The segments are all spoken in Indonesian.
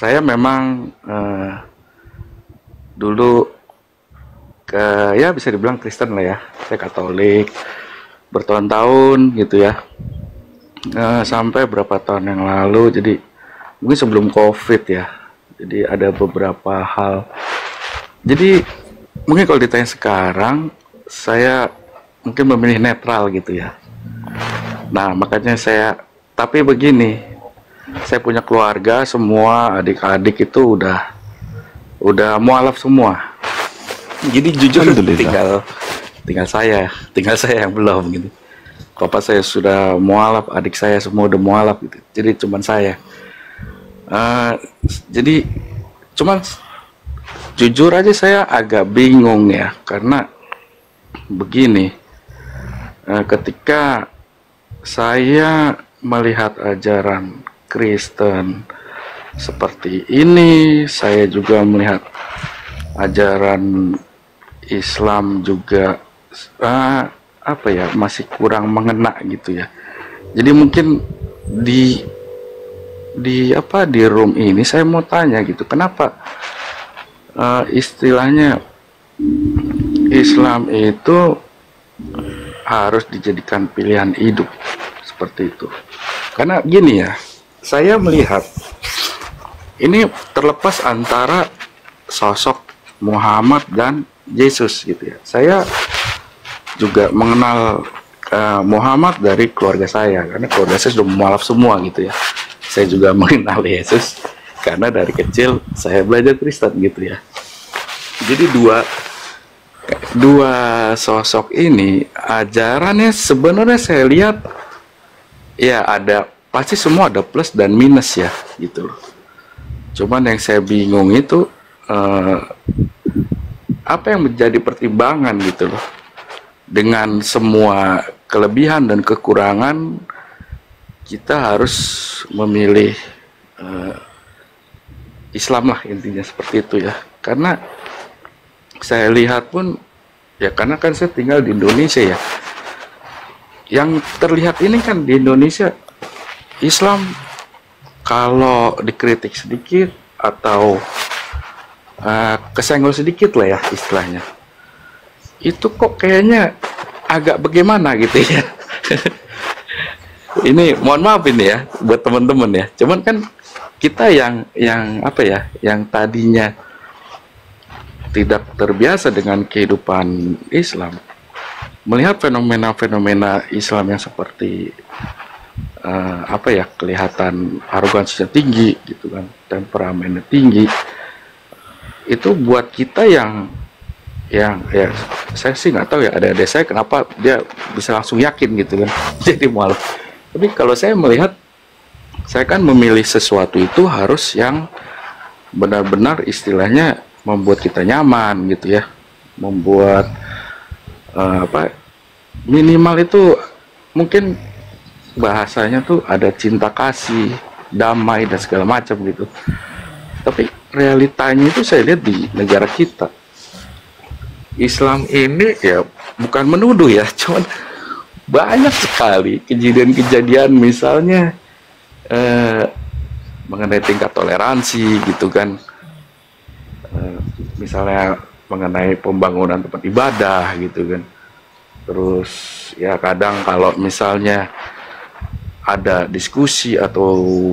Saya memang dulu ya bisa dibilang Kristen lah ya. Saya Katolik bertahun-tahun gitu ya. Sampai berapa tahun yang lalu, jadi mungkin sebelum COVID ya. Jadi ada beberapa hal. Jadi mungkin kalau ditanya sekarang, saya mungkin memilih netral gitu ya. Nah makanya tapi begini, saya punya keluarga semua, adik-adik itu udah mualaf semua. Jadi jujur tinggal saya yang belum gitu. Papa saya sudah mualaf, adik saya semua udah mualaf gitu. Jadi cuman saya. Jadi cuman jujur aja saya agak bingung ya, karena begini, ketika saya melihat ajaran Kristen seperti ini, saya juga melihat ajaran Islam juga masih kurang mengena gitu ya. Jadi mungkin di room ini saya mau tanya gitu, kenapa istilahnya Islam itu harus dijadikan pilihan hidup seperti itu. Karena gini ya, saya melihat ini terlepas antara sosok Muhammad dan Yesus gitu ya. Saya juga mengenal Muhammad dari keluarga saya, karena keluarga saya sudah mualaf semua gitu ya. Saya juga mengenal Yesus karena dari kecil saya belajar Kristen gitu ya. Jadi dua sosok ini ajarannya sebenarnya saya lihat ya pasti semua ada plus dan minus ya gitu loh. Cuman yang saya bingung itu apa yang menjadi pertimbangan gitu loh. Dengan semua kelebihan dan kekurangan, kita harus memilih Islam lah, intinya seperti itu ya. Karena saya lihat pun ya, karena kan saya tinggal di Indonesia ya, yang terlihat ini kan di Indonesia Islam kalau dikritik sedikit atau kesenggol sedikit lah ya istilahnya, itu kok kayaknya agak bagaimana gitu ya. Ini mohon maaf ini ya buat teman-teman ya, cuman kan kita yang yang tadinya tidak terbiasa dengan kehidupan Islam, melihat fenomena-fenomena Islam yang seperti kelihatan arogansinya tinggi gitu kan, temperamennya tinggi, itu buat kita yang ya saya sih nggak tahu ya, ada saya kenapa dia bisa langsung yakin gitu kan. Jadi malu. Tapi kalau saya melihat, saya kan memilih sesuatu itu harus yang benar-benar istilahnya membuat kita nyaman gitu ya, membuat minimal itu mungkin bahasanya tuh ada cinta kasih, damai dan segala macam gitu. Tapi realitanya itu saya lihat di negara kita, Islam ini ya bukan menuduh ya, cuman banyak sekali kejadian-kejadian misalnya mengenai tingkat toleransi gitu kan, misalnya mengenai pembangunan tempat ibadah gitu kan. Terus ya kadang kalau misalnya ada diskusi atau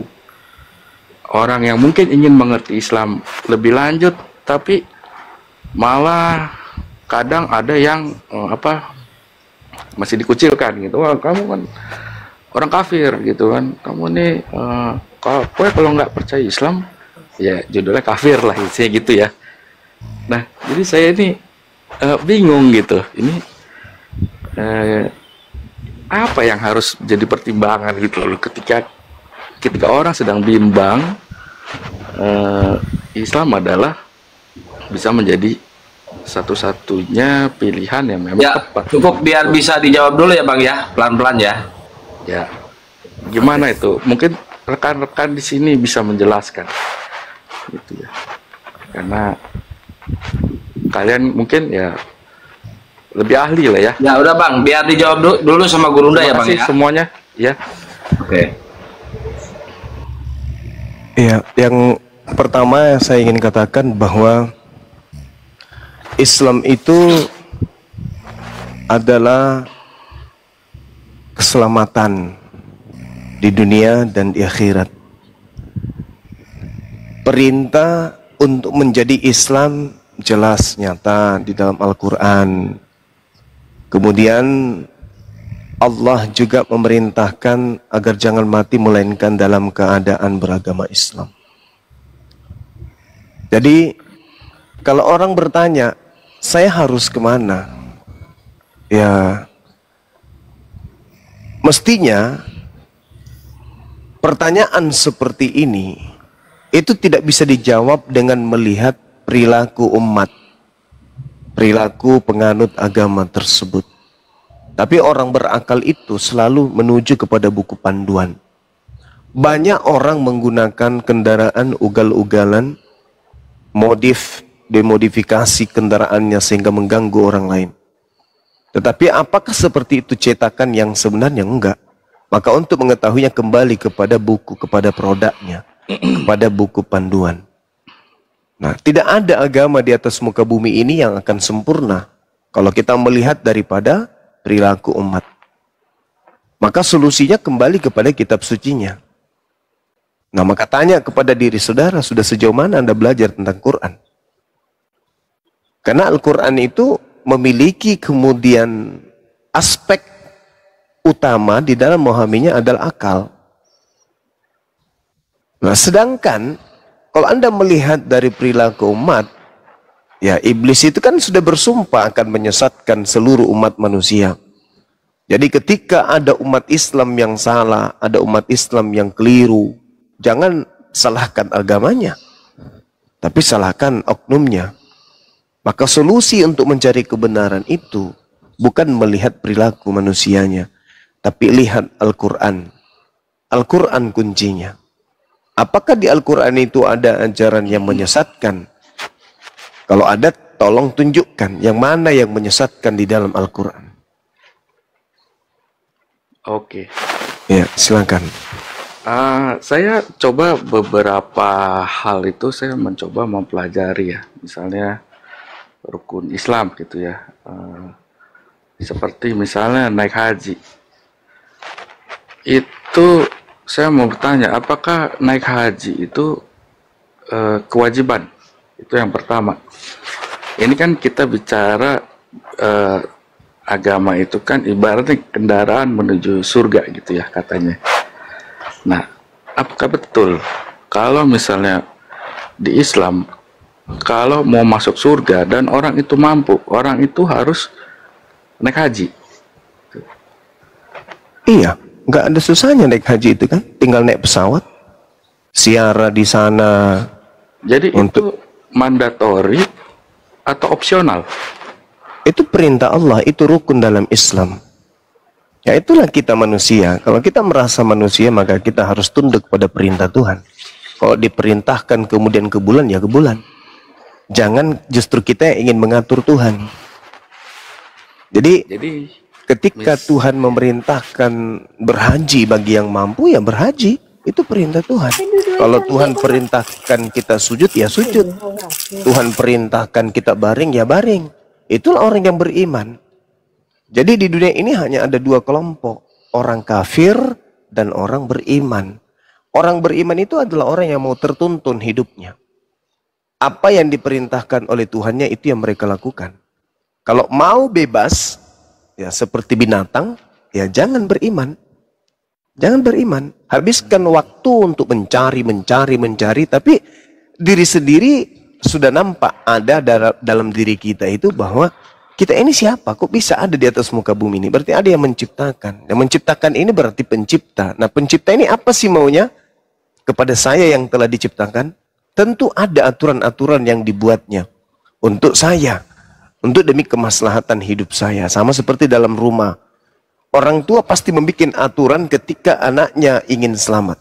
orang yang mungkin ingin mengerti Islam lebih lanjut, tapi malah kadang ada yang masih dikucilkan gitu. Wah, kamu kan orang kafir gitu kan, kamu nih kalau nggak percaya Islam ya judulnya kafir lah gitu ya. Nah jadi saya ini bingung gitu, ini apa yang harus jadi pertimbangan gitu loh, ketika orang sedang bimbang. Islam adalah bisa menjadi satu-satunya pilihan yang memang ya, tepat. cukup biar bisa dijawab dulu ya Bang ya, pelan-pelan ya. Ya, gimana itu? Mungkin rekan-rekan di sini bisa menjelaskan, gitu ya. Karena kalian mungkin ya lebih ahli lah ya. Ya udah Bang, biar dijawab dulu sama Gurunda ya Bang ya. Semuanya, ya. Oke. Iya, yang Pertama saya ingin katakan bahwa Islam itu adalah keselamatan di dunia dan di akhirat. Perintah untuk menjadi Islam jelas nyata di dalam Al-Quran. Kemudian Allah juga memerintahkan agar jangan mati melainkan dalam keadaan beragama Islam. Jadi kalau orang bertanya, saya harus kemana? Ya, mestinya pertanyaan seperti ini itu tidak bisa dijawab dengan melihat perilaku umat, perilaku penganut agama tersebut. Tapi orang berakal itu selalu menuju kepada buku panduan. Banyak orang menggunakan kendaraan ugal-ugalan, demodifikasi kendaraannya sehingga mengganggu orang lain. Tetapi apakah seperti itu cetakan yang sebenarnya? Enggak. Maka untuk mengetahuinya kembali kepada buku, kepada produknya, kepada buku panduan. Nah, tidak ada agama di atas muka bumi ini yang akan sempurna kalau kita melihat daripada perilaku umat. Maka solusinya kembali kepada kitab sucinya. Nah, maka tanya kepada diri saudara, sudah sejauh mana Anda belajar tentang Quran? Karena Al-Quran itu memiliki kemudian aspek utama di dalam memahaminya adalah akal. Nah, sedangkan kalau Anda melihat dari perilaku umat, ya iblis itu kan sudah bersumpah akan menyesatkan seluruh umat manusia. Jadi ketika ada umat Islam yang salah, ada umat Islam yang keliru, jangan salahkan agamanya, tapi salahkan oknumnya. Maka solusi untuk mencari kebenaran itu bukan melihat perilaku manusianya, tapi lihat Al-Quran. Al-Quran kuncinya. Apakah di Al-Quran itu ada ajaran yang menyesatkan? Kalau ada, tolong tunjukkan yang mana yang menyesatkan di dalam Al-Quran. Oke. Ya, silakan. Saya coba beberapa hal itu saya mencoba mempelajari ya. Misalnya rukun Islam gitu ya. Seperti misalnya naik haji. Itu saya mau bertanya, apakah naik haji itu kewajiban? Itu yang pertama. Ini kan kita bicara agama itu kan ibaratnya kendaraan menuju surga gitu ya katanya. Nah, apakah betul kalau misalnya di Islam kalau mau masuk surga dan orang itu mampu, orang itu harus naik haji? Iya, nggak ada susahnya naik haji itu kan, tinggal naik pesawat, ziarah di sana. Jadi itu mandatori atau opsional? Itu perintah Allah, itu rukun dalam Islam. Ya itulah kita manusia. Kalau kita merasa manusia, maka kita harus tunduk pada perintah Tuhan. Kalau diperintahkan kemudian ke bulan, ya ke bulan. Jangan justru kita yang ingin mengatur Tuhan. Jadi ketika Tuhan memerintahkan berhaji bagi yang mampu, ya berhaji. Itu perintah Tuhan. Kalau Tuhan perintahkan kita sujud, ya sujud. Tuhan perintahkan kita baring, ya baring. Itulah orang yang beriman. Jadi di dunia ini hanya ada dua kelompok. Orang kafir dan orang beriman. Orang beriman itu adalah orang yang mau tertuntun hidupnya. Apa yang diperintahkan oleh Tuhannya itu yang mereka lakukan. Kalau mau bebas, ya seperti binatang, ya jangan beriman. Jangan beriman. Habiskan waktu untuk mencari, tapi diri sendiri sudah nampak ada dalam diri kita itu bahwa kita ini siapa? Kok bisa ada di atas muka bumi ini? Berarti ada yang menciptakan. Yang menciptakan ini berarti pencipta. Nah, pencipta ini apa sih maunya kepada saya yang telah diciptakan? Tentu ada aturan-aturan yang dibuatnya untuk saya, untuk demi kemaslahatan hidup saya. Sama seperti dalam rumah. Orang tua pasti membuat aturan ketika anaknya ingin selamat.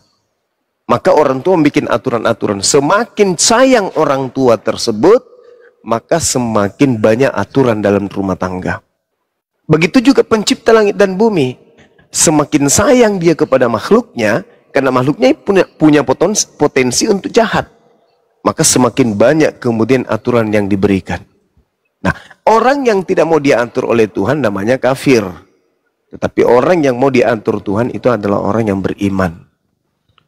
Maka orang tua membuat aturan-aturan. Semakin sayang orang tua tersebut, maka semakin banyak aturan dalam rumah tangga. Begitu juga pencipta langit dan bumi. Semakin sayang dia kepada makhluknya, karena makhluknya punya potensi untuk jahat. maka semakin banyak kemudian aturan yang diberikan. Nah, orang yang tidak mau diatur oleh Tuhan namanya kafir. Tetapi orang yang mau diatur Tuhan itu adalah orang yang beriman.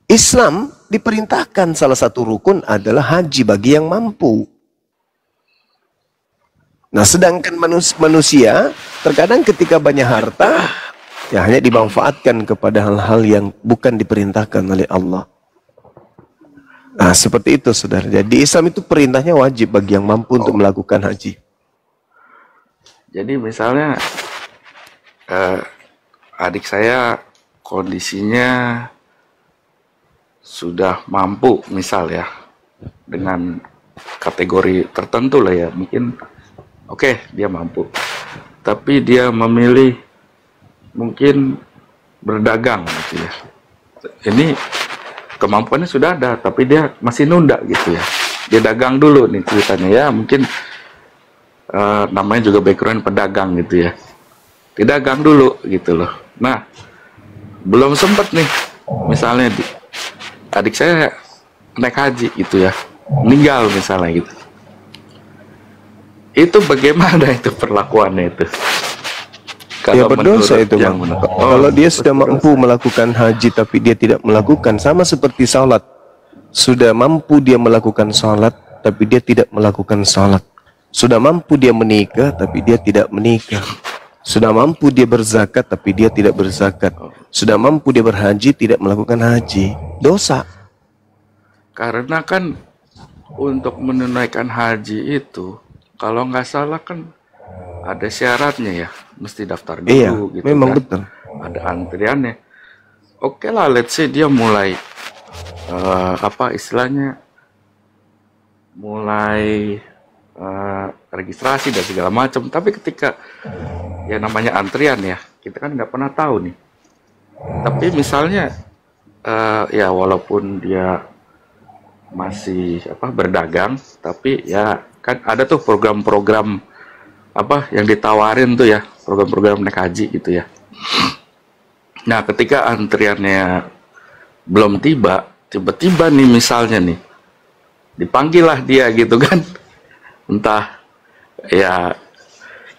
Islam diperintahkan salah satu rukun adalah haji bagi yang mampu. Nah, sedangkan manusia terkadang ketika banyak harta, ya hanya dimanfaatkan kepada hal-hal yang bukan diperintahkan oleh Allah. Nah, seperti itu, saudara. Jadi Islam itu perintahnya wajib bagi yang mampu untuk melakukan haji. Jadi misalnya adik saya kondisinya sudah mampu, misal ya, dengan kategori tertentu lah ya, mungkin oke, dia mampu. Tapi dia memilih mungkin berdagang gitu ya. Ini kemampuannya sudah ada, tapi dia masih nunda gitu ya. Dia dagang dulu nih ceritanya ya, mungkin namanya juga background pedagang gitu ya. Dia dagang dulu gitu loh. Nah, belum sempat nih, misalnya adik saya naik haji gitu ya, meninggal misalnya gitu. Itu bagaimana itu perlakuannya itu? Ya berdosa itu, Bang. Kalau dia sudah mampu melakukan haji tapi dia tidak melakukan, sama seperti salat. Sudah mampu dia melakukan salat tapi dia tidak melakukan salat. Sudah mampu dia menikah tapi dia tidak menikah. Sudah mampu dia berzakat tapi dia tidak berzakat. Sudah mampu dia berhaji tidak melakukan haji. Dosa. Karena kan untuk menunaikan haji itu, kalau nggak salah kan ada syaratnya ya, mesti daftar dulu. Iya, gitu memang kan. betul. Ada antriannya. Oke lah, let's say dia mulai apa istilahnya, mulai registrasi dan segala macam. Tapi ketika ya namanya antrian ya, kita kan nggak pernah tahu nih. Tapi misalnya ya walaupun dia masih berdagang, tapi ya kan ada tuh program-program yang ditawarin tuh ya, program-program naik haji gitu ya. Nah, ketika antriannya belum tiba, tiba-tiba nih misalnya nih dipanggil lah dia gitu kan. Entah ya,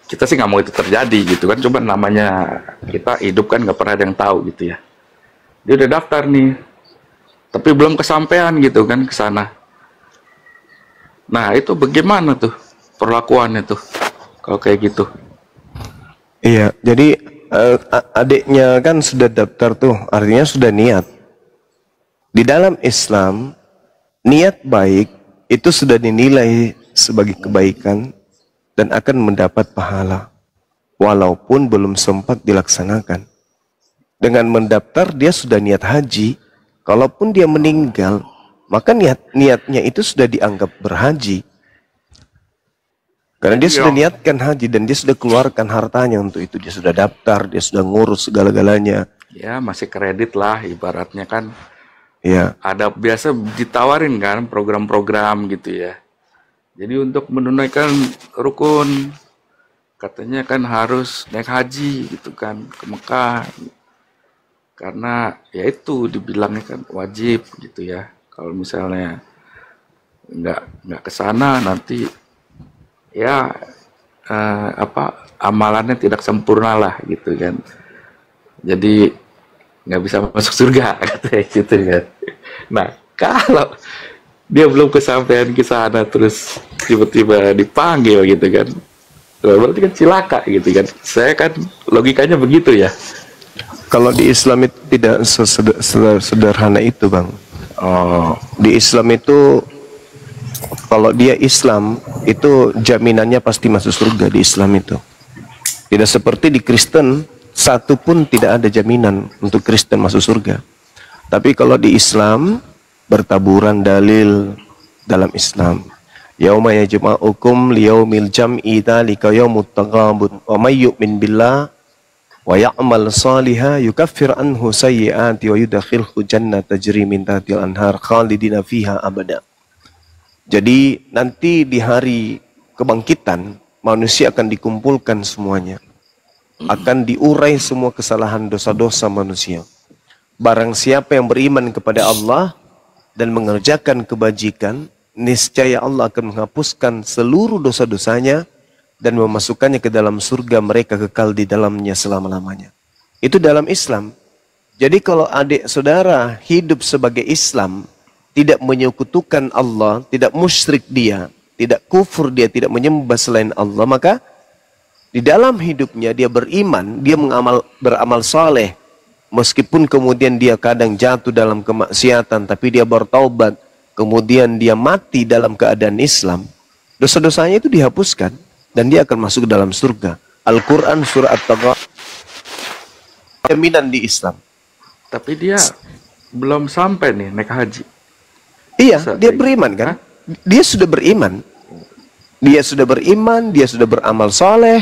kita sih nggak mau itu terjadi gitu kan, coba namanya kita hidup kan nggak pernah ada yang tahu gitu ya. Dia udah daftar nih, tapi belum kesampaian gitu kan ke sana. Nah, itu bagaimana tuh perlakuannya tuh kalau kayak gitu? Iya, jadi adiknya kan sudah daftar tuh, artinya sudah niat. Di dalam Islam, niat baik itu sudah dinilai sebagai kebaikan dan akan mendapat pahala walaupun belum sempat dilaksanakan. Dengan mendaftar dia sudah niat haji, kalaupun dia meninggal, maka niatnya itu sudah dianggap berhaji. Karena dia sudah niatkan haji dan dia sudah keluarkan hartanya untuk itu. Dia sudah daftar, dia sudah ngurus segala-galanya. Ya, masih kredit lah ibaratnya kan. Ya. Ada biasa ditawarin kan program-program gitu ya. Jadi untuk menunaikan rukun, katanya kan harus naik haji gitu kan ke Mekah. Karena ya itu dibilangnya kan wajib gitu ya. Kalau misalnya nggak ke sana nanti ya amalannya tidak sempurna lah gitu kan. Jadi nggak bisa masuk surga katanya gitu kan. Nah, kalau dia belum kesampaian ke sana terus tiba-tiba dipanggil gitu kan, berarti kan cilaka gitu kan. Saya kan logikanya begitu ya. Kalau di Islam itu tidak sederhana itu, Bang. Di Islam itu kalau dia Islam itu jaminannya pasti masuk surga di Islam itu. Tidak seperti di Kristen, satu pun tidak ada jaminan untuk Kristen masuk surga. Tapi kalau di Islam bertaburan dalil dalam Islam. Yauma yajma'ukum liyaumil jam'i dzalika yaumut taghabun wa may yu'min billah wa ya'mal shalihan yukaffir anhu sayyi'ati wa yudkhilhu jannata tajri min tahtiha al-anhar khalidina fiha abada. Jadi nanti di hari kebangkitan manusia akan dikumpulkan semuanya. Akan diurai semua kesalahan dosa-dosa manusia. Barang siapa yang beriman kepada Allah dan mengerjakan kebajikan, niscaya Allah akan menghapuskan seluruh dosa-dosanya dan memasukkannya ke dalam surga, mereka kekal di dalamnya selama-lamanya. Itu dalam Islam. Jadi kalau adik saudara hidup sebagai Islam, tidak menyekutukan Allah, tidak musyrik dia, tidak kufur dia, tidak menyembah selain Allah, maka di dalam hidupnya dia beriman, dia beramal saleh. Meskipun kemudian dia kadang jatuh dalam kemaksiatan, tapi dia bertaubat, kemudian dia mati dalam keadaan Islam, dosa-dosanya itu dihapuskan dan dia akan masuk ke dalam surga. Al-Quran surah At-Taghabun, jaminan di Islam. Tapi dia belum sampai nih naik haji. Iya, dia beriman kan? Dia sudah beriman. Dia sudah beriman, dia sudah beramal soleh,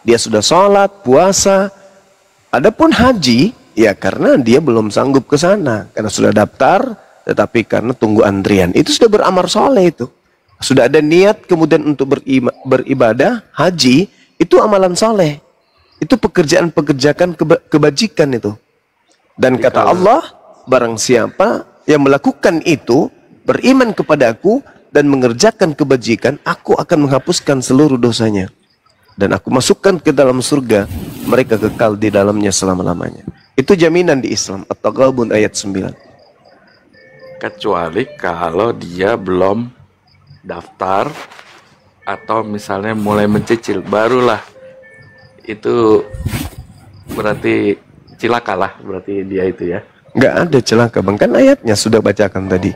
dia sudah sholat, puasa. Adapun haji, ya karena dia belum sanggup ke sana. Karena sudah daftar, tetapi karena tunggu antrian. Itu sudah beramal soleh itu. Sudah ada niat kemudian untuk beribadah, haji, itu amalan soleh. Itu pekerjaan-pekerjaan kebajikan itu. Dan kata Allah, barang siapa yang melakukan itu, beriman kepada aku dan mengerjakan kebajikan, aku akan menghapuskan seluruh dosanya. Dan aku masukkan ke dalam surga, mereka kekal di dalamnya selama-lamanya. Itu jaminan di Islam. At-Taghabun ayat 9. Kecuali kalau dia belum daftar atau misalnya mulai mencicil, barulah itu berarti cilaka lah, berarti dia itu ya. Nggak ada celaka bang, kan ayatnya sudah bacakan tadi.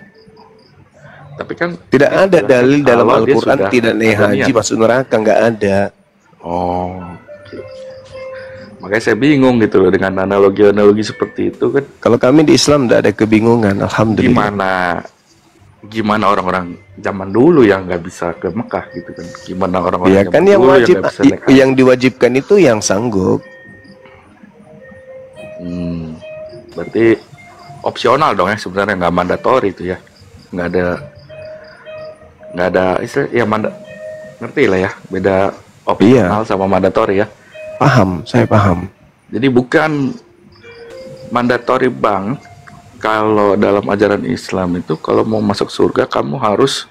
Tapi kan tidak ada dalil dalam Al-Quran tidak naik haji niat masuk neraka, nggak ada. Oh, okay. Makanya saya bingung gitu loh dengan analogi-analogi seperti itu kan. Kalau kami di Islam tidak ada kebingungan, alhamdulillah. Gimana orang-orang zaman dulu yang nggak bisa ke Mekah gitu kan? Gimana orang-orang ya kan yang wajib, yang diwajibkan itu yang sanggup. Berarti opsional dong ya sebenarnya, nggak mandatori itu ya, nggak ada istilah ya ngerti lah ya, beda opsional sama mandatori ya. Paham, saya paham. Jadi bukan mandatori bang, kalau dalam ajaran Islam itu kalau mau masuk surga kamu harus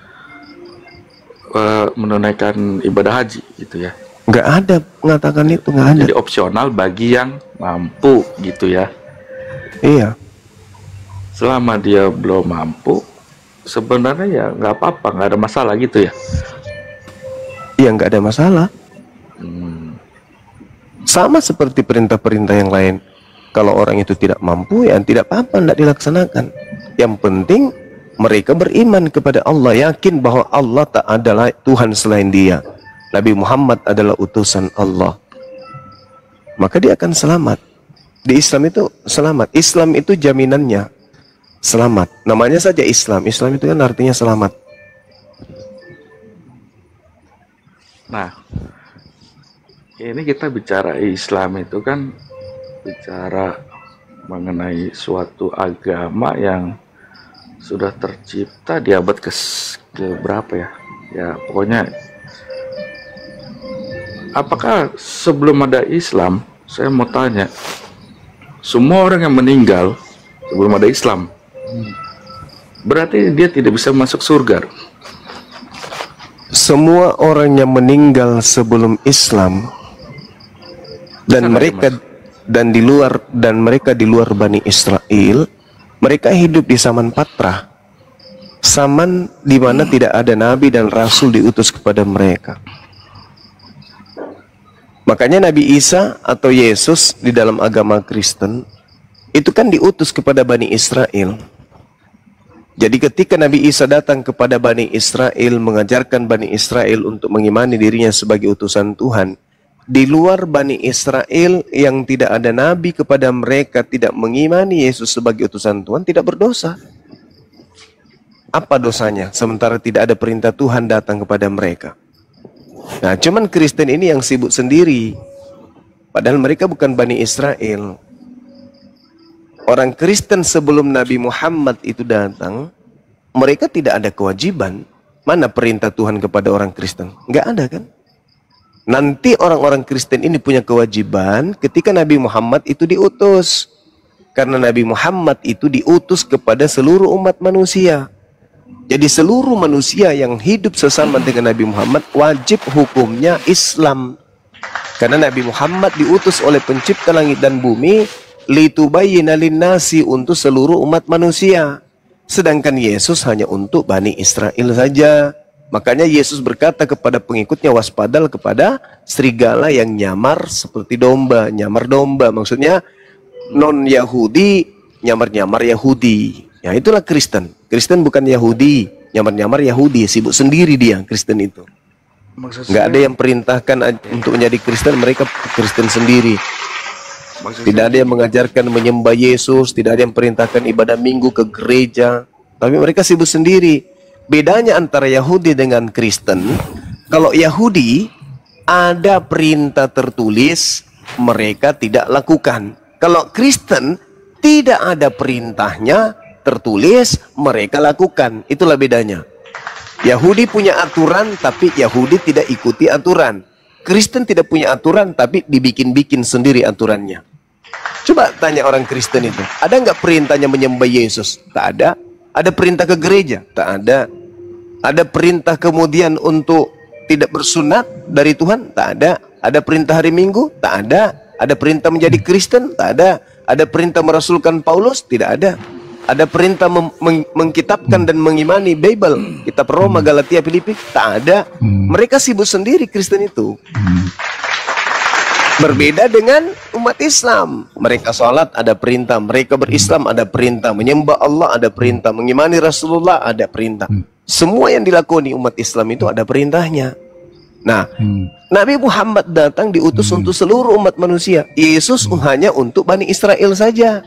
menunaikan ibadah haji gitu ya. Nggak ada mengatakan itu, nggak ada. Jadi opsional bagi yang mampu gitu ya. Iya. Selama dia belum mampu, sebenarnya ya nggak apa-apa, nggak ada masalah gitu ya. Iya, nggak ada masalah. Sama seperti perintah-perintah yang lain. Kalau orang itu tidak mampu, ya tidak apa-apa, tidak dilaksanakan. Yang penting mereka beriman kepada Allah, yakin bahwa Allah tak adalah Tuhan selain Dia. Nabi Muhammad adalah utusan Allah. Maka dia akan selamat. Di Islam itu selamat. Islam itu jaminannya selamat. Namanya saja Islam. Islam itu kan artinya selamat. Nah, ini kita bicara Islam itu kan bicara mengenai suatu agama yang sudah tercipta di abad ke berapa ya? Ya pokoknya, apakah sebelum ada Islam, saya mau tanya, semua orang yang meninggal sebelum ada Islam, berarti dia tidak bisa masuk surga? Semua orang yang meninggal sebelum Islam dan mereka di luar Bani Israel, mereka hidup di zaman Patrah, zaman di mana tidak ada nabi dan rasul diutus kepada mereka. Makanya Nabi Isa atau Yesus di dalam agama Kristen itu kan diutus kepada Bani Israel. Jadi ketika Nabi Isa datang kepada Bani Israel, mengajarkan Bani Israel untuk mengimani dirinya sebagai utusan Tuhan, di luar Bani Israel yang tidak ada nabi kepada mereka, tidak mengimani Yesus sebagai utusan Tuhan, tidak berdosa. Apa dosanya? Sementara tidak ada perintah Tuhan datang kepada mereka. Nah, cuman Kristen ini yang sibuk sendiri. Padahal mereka bukan Bani Israel. Orang Kristen sebelum Nabi Muhammad itu datang, mereka tidak ada kewajiban. Mana perintah Tuhan kepada orang Kristen? Nggak ada kan? Nanti orang-orang Kristen ini punya kewajiban ketika Nabi Muhammad itu diutus. Karena Nabi Muhammad itu diutus kepada seluruh umat manusia. Jadi seluruh manusia yang hidup sesama dengan Nabi Muhammad wajib hukumnya Islam. Karena Nabi Muhammad diutus oleh pencipta langit dan bumi litubayyina linnasi, untuk seluruh umat manusia. Sedangkan Yesus hanya untuk Bani Israel saja. Makanya Yesus berkata kepada pengikutnya, waspadalah kepada serigala yang nyamar seperti domba. Nyamar domba maksudnya non-Yahudi nyamar-nyamar Yahudi. Ya itulah Kristen. Kristen bukan Yahudi, nyamar-nyamar Yahudi, sibuk sendiri dia Kristen itu. Nggak ada yang perintahkan untuk menjadi Kristen, mereka Kristen sendiri. Tidak ada yang mengajarkan menyembah Yesus, tidak ada yang perintahkan ibadah minggu ke gereja, tapi mereka sibuk sendiri. Bedanya antara Yahudi dengan Kristen, kalau Yahudi ada perintah tertulis, mereka tidak lakukan. Kalau Kristen tidak ada perintahnya tertulis, mereka lakukan. Itulah bedanya. Yahudi punya aturan, tapi Yahudi tidak ikuti aturan. Kristen tidak punya aturan, tapi dibikin-bikin sendiri aturannya. Coba tanya orang Kristen itu, ada nggak perintahnya menyembah Yesus? Tak ada. Ada perintah ke gereja? Tak ada. Ada perintah kemudian untuk tidak bersunat dari Tuhan? Tak ada. Ada perintah hari Minggu? Tak ada. Ada perintah menjadi Kristen? Tak ada. Ada perintah merasulkan Paulus? Tidak ada. Ada perintah mengkitabkan dan mengimani Bible, kitab Roma, Galatia, Filipi? Tak ada. Mereka sibuk sendiri Kristen itu. Berbeda dengan umat Islam. Mereka sholat ada perintah, mereka berislam ada perintah, menyembah Allah ada perintah, mengimani Rasulullah ada perintah. Semua yang dilakoni umat Islam itu ada perintahnya. Nah, Nabi Muhammad datang diutus untuk seluruh umat manusia. Yesus hanya untuk Bani Israel saja.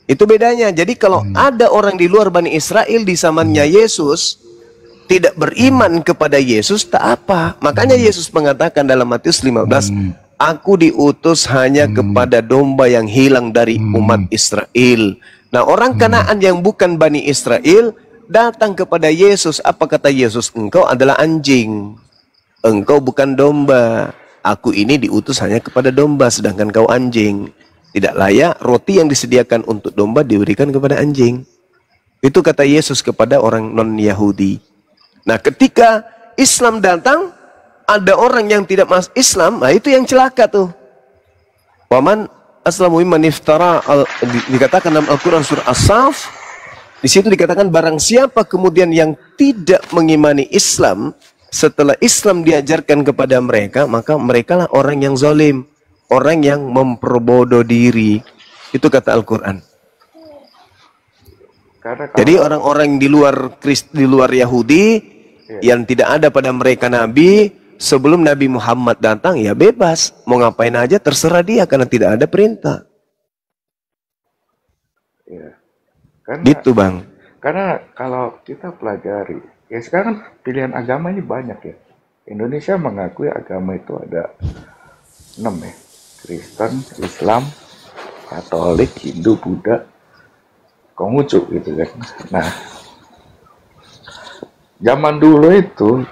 Itu bedanya. Jadi kalau ada orang di luar Bani Israel di zamannya Yesus tidak beriman kepada Yesus, tak apa. Makanya Yesus mengatakan dalam Matius 15, aku diutus hanya kepada domba yang hilang dari umat Israel. Nah, orang Kanaan yang bukan Bani Israel datang kepada Yesus. Apa kata Yesus? Engkau adalah anjing. Engkau bukan domba. Aku ini diutus hanya kepada domba, sedangkan kau anjing. Tidak layak roti yang disediakan untuk domba diberikan kepada anjing. Itu kata Yesus kepada orang non-Yahudi. Nah, ketika Islam datang, ada orang yang tidak masuk Islam, nah itu yang celaka tuh. Waman aslamu mimman iftara, dikatakan dalam Al-Quran surah As-Saff, di situ dikatakan barang siapa kemudian yang tidak mengimani Islam, setelah Islam diajarkan kepada mereka, maka merekalah orang yang zalim, orang yang memperbodoh diri. Itu kata Al-Quran. Jadi orang-orang di luar Yahudi yang tidak ada pada mereka Nabi, sebelum Nabi Muhammad datang, ya bebas. Mau ngapain aja terserah dia karena tidak ada perintah. Ya. Karena, gitu Bang. Karena kalau kita pelajari, ya sekarang pilihan agama ini banyak ya. Indonesia mengakui agama itu ada 6 ya. Kristen, Islam, Katolik, Hindu, Buddha, Konghucu gitu kan. Nah, zaman dulu itu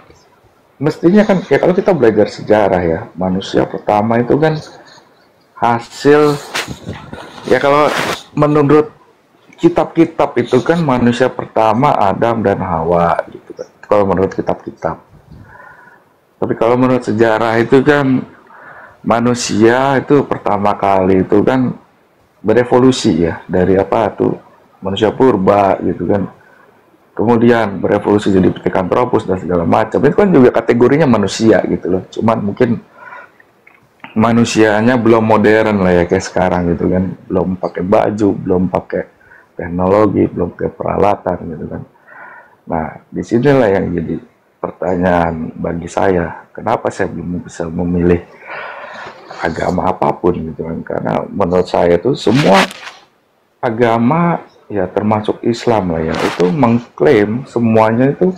mestinya kan ya, kalau kita belajar sejarah ya, manusia pertama itu kan hasil ya, kalau menurut kitab-kitab itu kan manusia pertama Adam dan Hawa gitu kan. Kalau menurut kitab-kitab. Tapi kalau menurut sejarah itu kan manusia itu pertama kali itu kan berevolusi ya, dari apa tuh manusia purba gitu kan, kemudian berevolusi jadi Pithecanthropus dan segala macam. Itu kan juga kategorinya manusia gitu loh, cuman mungkin manusianya belum modern lah ya kayak sekarang gitu kan, belum pakai baju, belum pakai teknologi, belum pakai peralatan gitu kan. Nah, disinilah yang jadi pertanyaan bagi saya, kenapa saya belum bisa memilih agama apapun gitu kan. Karena menurut saya itu semua agama ya, termasuk Islam lah ya, itu mengklaim semuanya itu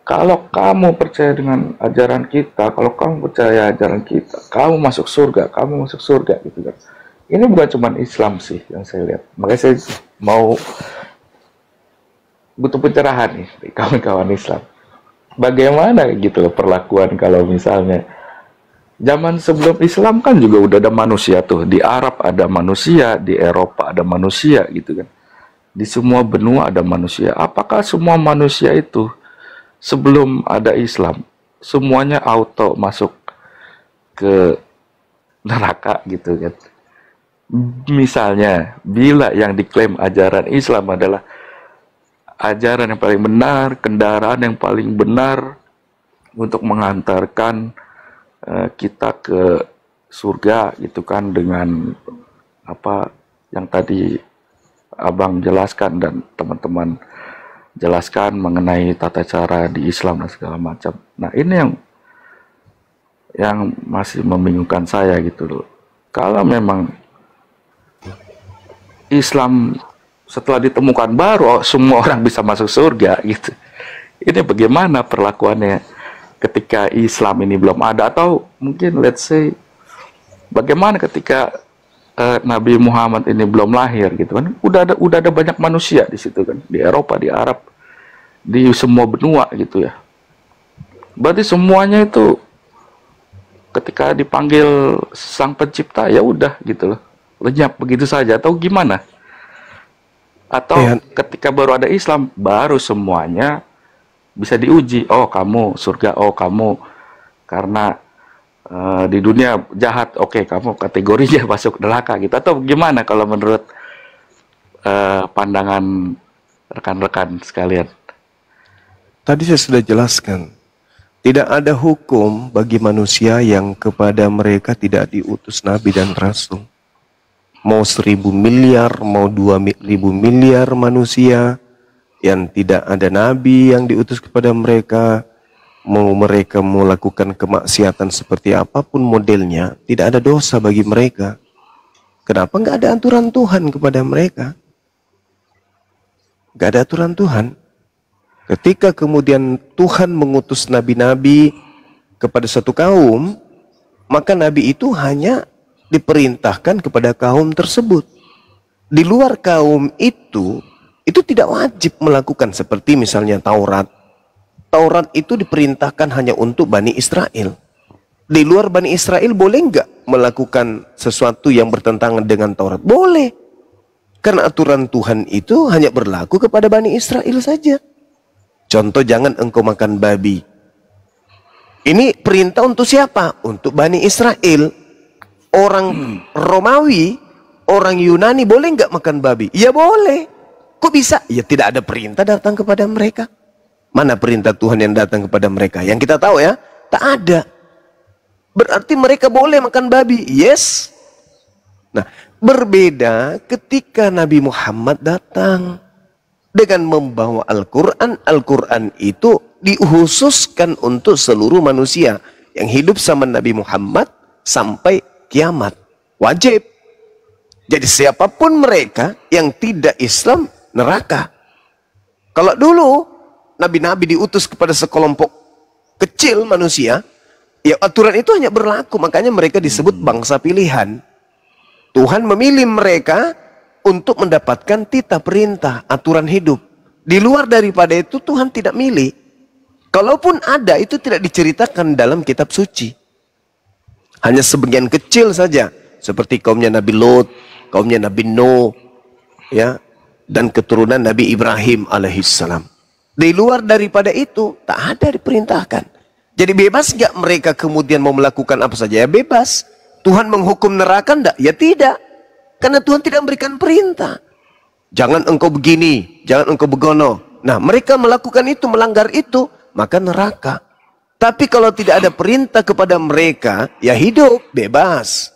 kalau kamu percaya dengan ajaran kita, kalau kamu percaya ajaran kita, kamu masuk surga, kamu masuk surga gitu kan. Ini bukan cuma Islam sih yang saya lihat, makanya saya mau butuh pencerahan nih dari kawan-kawan Islam. Bagaimana gitu loh perlakuan kalau misalnya zaman sebelum Islam kan juga udah ada manusia tuh. Di Arab ada manusia, di Eropa ada manusia gitu kan. di semua benua ada manusia. Apakah semua manusia itu sebelum ada Islam semuanya auto masuk ke neraka gitu kan? Misalnya, bila yang diklaim ajaran Islam adalah ajaran yang paling benar, kendaraan yang paling benar untuk mengantarkan kita ke surga gitu kan, dengan apa yang tadi Abang jelaskan dan teman-teman jelaskan mengenai tata cara di Islam dan segala macam. Nah, ini yang masih membingungkan saya gitu loh. Kalau memang Islam setelah ditemukan baru semua orang bisa masuk surga gitu, ini bagaimana perlakuannya ketika Islam ini belum ada? Atau mungkin let's say bagaimana ketika Nabi Muhammad ini belum lahir gitu kan? Udah ada banyak manusia di situ kan, di Eropa, di Arab, di semua benua gitu ya. Berarti semuanya itu ketika dipanggil Sang Pencipta ya udah gitu loh, lenyap begitu saja, atau gimana? Atau ketika baru ada Islam baru semuanya bisa diuji. Oh kamu surga, oh kamu karena di dunia jahat, oke kamu kategorinya masuk neraka gitu. Atau gimana kalau menurut pandangan rekan-rekan sekalian? Tadi saya sudah jelaskan, tidak ada hukum bagi manusia yang kepada mereka tidak diutus Nabi dan Rasul. Mau 1000 miliar, mau 2000 miliar manusia yang tidak ada Nabi yang diutus kepada mereka, mau mereka melakukan kemaksiatan seperti apapun modelnya, tidak ada dosa bagi mereka. Kenapa nggak ada aturan Tuhan kepada mereka? Nggak ada aturan Tuhan. Ketika kemudian Tuhan mengutus nabi-nabi kepada satu kaum, maka nabi itu hanya diperintahkan kepada kaum tersebut. Di luar kaum itu tidak wajib melakukan, seperti misalnya Taurat. Taurat itu diperintahkan hanya untuk Bani Israel. Di luar Bani Israel boleh nggak melakukan sesuatu yang bertentangan dengan Taurat? Boleh. Karena aturan Tuhan itu hanya berlaku kepada Bani Israel saja. Contoh, jangan engkau makan babi. Ini perintah untuk siapa? Untuk Bani Israel. Orang Romawi, orang Yunani boleh nggak makan babi? Ya boleh. Kok bisa? Ya tidak ada perintah datang kepada mereka. Mana perintah Tuhan yang datang kepada mereka? Yang kita tahu ya, tak ada. Berarti mereka boleh makan babi. Yes. Nah, berbeda ketika Nabi Muhammad datang dengan membawa Al-Quran. Al-Quran itu dikhususkan untuk seluruh manusia yang hidup sama Nabi Muhammad sampai kiamat. Wajib. Jadi siapapun mereka yang tidak Islam, neraka. Kalau dulu nabi-nabi diutus kepada sekelompok kecil manusia, ya aturan itu hanya berlaku. Makanya mereka disebut bangsa pilihan. Tuhan memilih mereka untuk mendapatkan titah perintah, aturan hidup. Di luar daripada itu Tuhan tidak milih. Kalaupun ada, itu tidak diceritakan dalam kitab suci. Hanya sebagian kecil saja, seperti kaumnya Nabi Lot, kaumnya Nabi Nuh, ya, dan keturunan Nabi Ibrahim alaihissalam. Di luar daripada itu tak ada diperintahkan. Jadi bebas nggak mereka kemudian mau melakukan apa saja? Ya bebas. Tuhan menghukum neraka enggak? Ya tidak. Karena Tuhan tidak memberikan perintah. Jangan engkau begini, jangan engkau begono. Nah, mereka melakukan itu, melanggar itu, maka neraka. Tapi kalau tidak ada perintah kepada mereka, ya hidup bebas.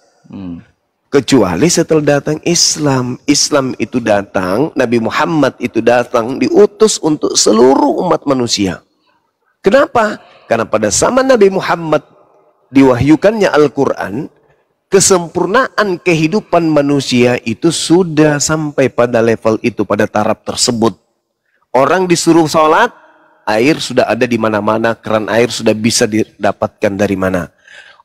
Kecuali setelah datang Islam. Islam itu datang, Nabi Muhammad itu datang, diutus untuk seluruh umat manusia. Kenapa? Karena pada zaman Nabi Muhammad diwahyukannya Al-Quran, kesempurnaan kehidupan manusia itu sudah sampai pada level itu, pada taraf tersebut. Orang disuruh sholat, air sudah ada di mana-mana, keran air sudah bisa didapatkan dari mana.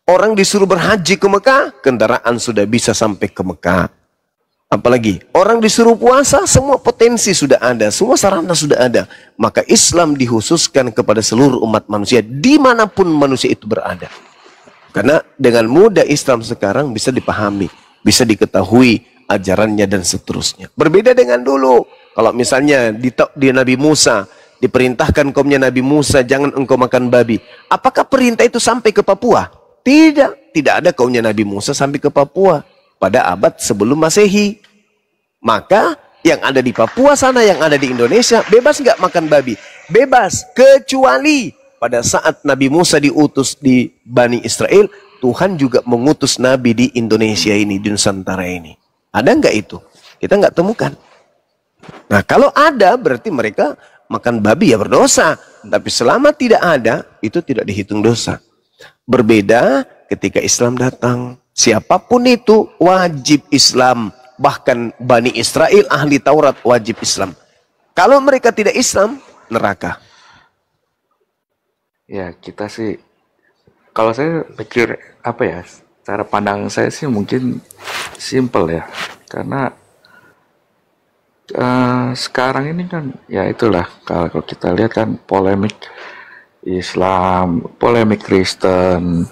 Orang disuruh berhaji ke Mekah, kendaraan sudah bisa sampai ke Mekah. Apalagi orang disuruh puasa, semua potensi sudah ada, semua sarana sudah ada. Maka Islam dikhususkan kepada seluruh umat manusia dimanapun manusia itu berada. Karena dengan mudah Islam sekarang bisa dipahami, bisa diketahui ajarannya dan seterusnya. Berbeda dengan dulu. Kalau misalnya di Nabi Musa, diperintahkan kaumnya Nabi Musa, jangan engkau makan babi. Apakah perintah itu sampai ke Papua? Tidak. Tidak ada kaumnya Nabi Musa sampai ke Papua pada abad sebelum Masehi. Maka yang ada di Papua sana, yang ada di Indonesia, bebas nggak makan babi? Bebas. Kecuali pada saat Nabi Musa diutus di Bani Israel, Tuhan juga mengutus Nabi di Indonesia ini, di Nusantara ini. Ada nggak itu? Kita nggak temukan. Nah, kalau ada berarti mereka makan babi ya berdosa. Tapi selama tidak ada, itu tidak dihitung dosa. Berbeda ketika Islam datang. Siapapun itu wajib Islam. Bahkan Bani Israel ahli Taurat wajib Islam. Kalau mereka tidak Islam, neraka. Ya, kita sih, kalau saya pikir apa ya, cara pandang saya sih mungkin simple ya. Karena sekarang ini kan ya itulah, kalau kita lihat kan polemik Islam, polemik Kristen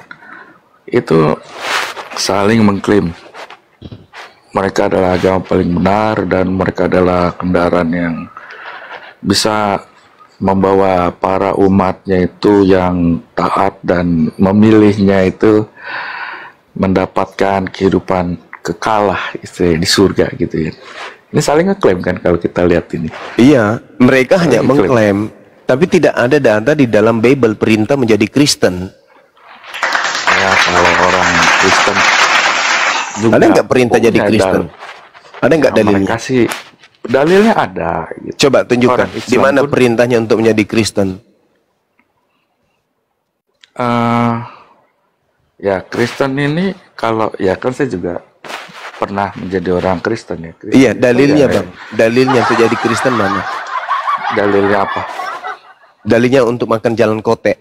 itu saling mengklaim mereka adalah agama paling benar dan mereka adalah kendaraan yang bisa membawa para umatnya itu yang taat dan memilihnya itu mendapatkan kehidupan kekalah itu di surga gitu ya. Ini saling ngeklaim kan kalau kita lihat ini. Iya, mereka hanya mengklaim, tapi tidak ada data di dalam Bible perintah menjadi Kristen. Ya, kalau orang Kristen juga ada nggak perintah jadi Kristen? Ada nggak dalilnya? Mereka sih dalilnya ada. Gitu. Coba tunjukkan di mana perintahnya untuk menjadi Kristen. Ya Kristen ini kalau ya kan saya juga pernah menjadi orang Kristen ya. Kristen iya, dalilnya ya, Bang. Dalilnya untuk jadi Kristen mana? Dalilnya apa? Dalilnya untuk makan jalan kote.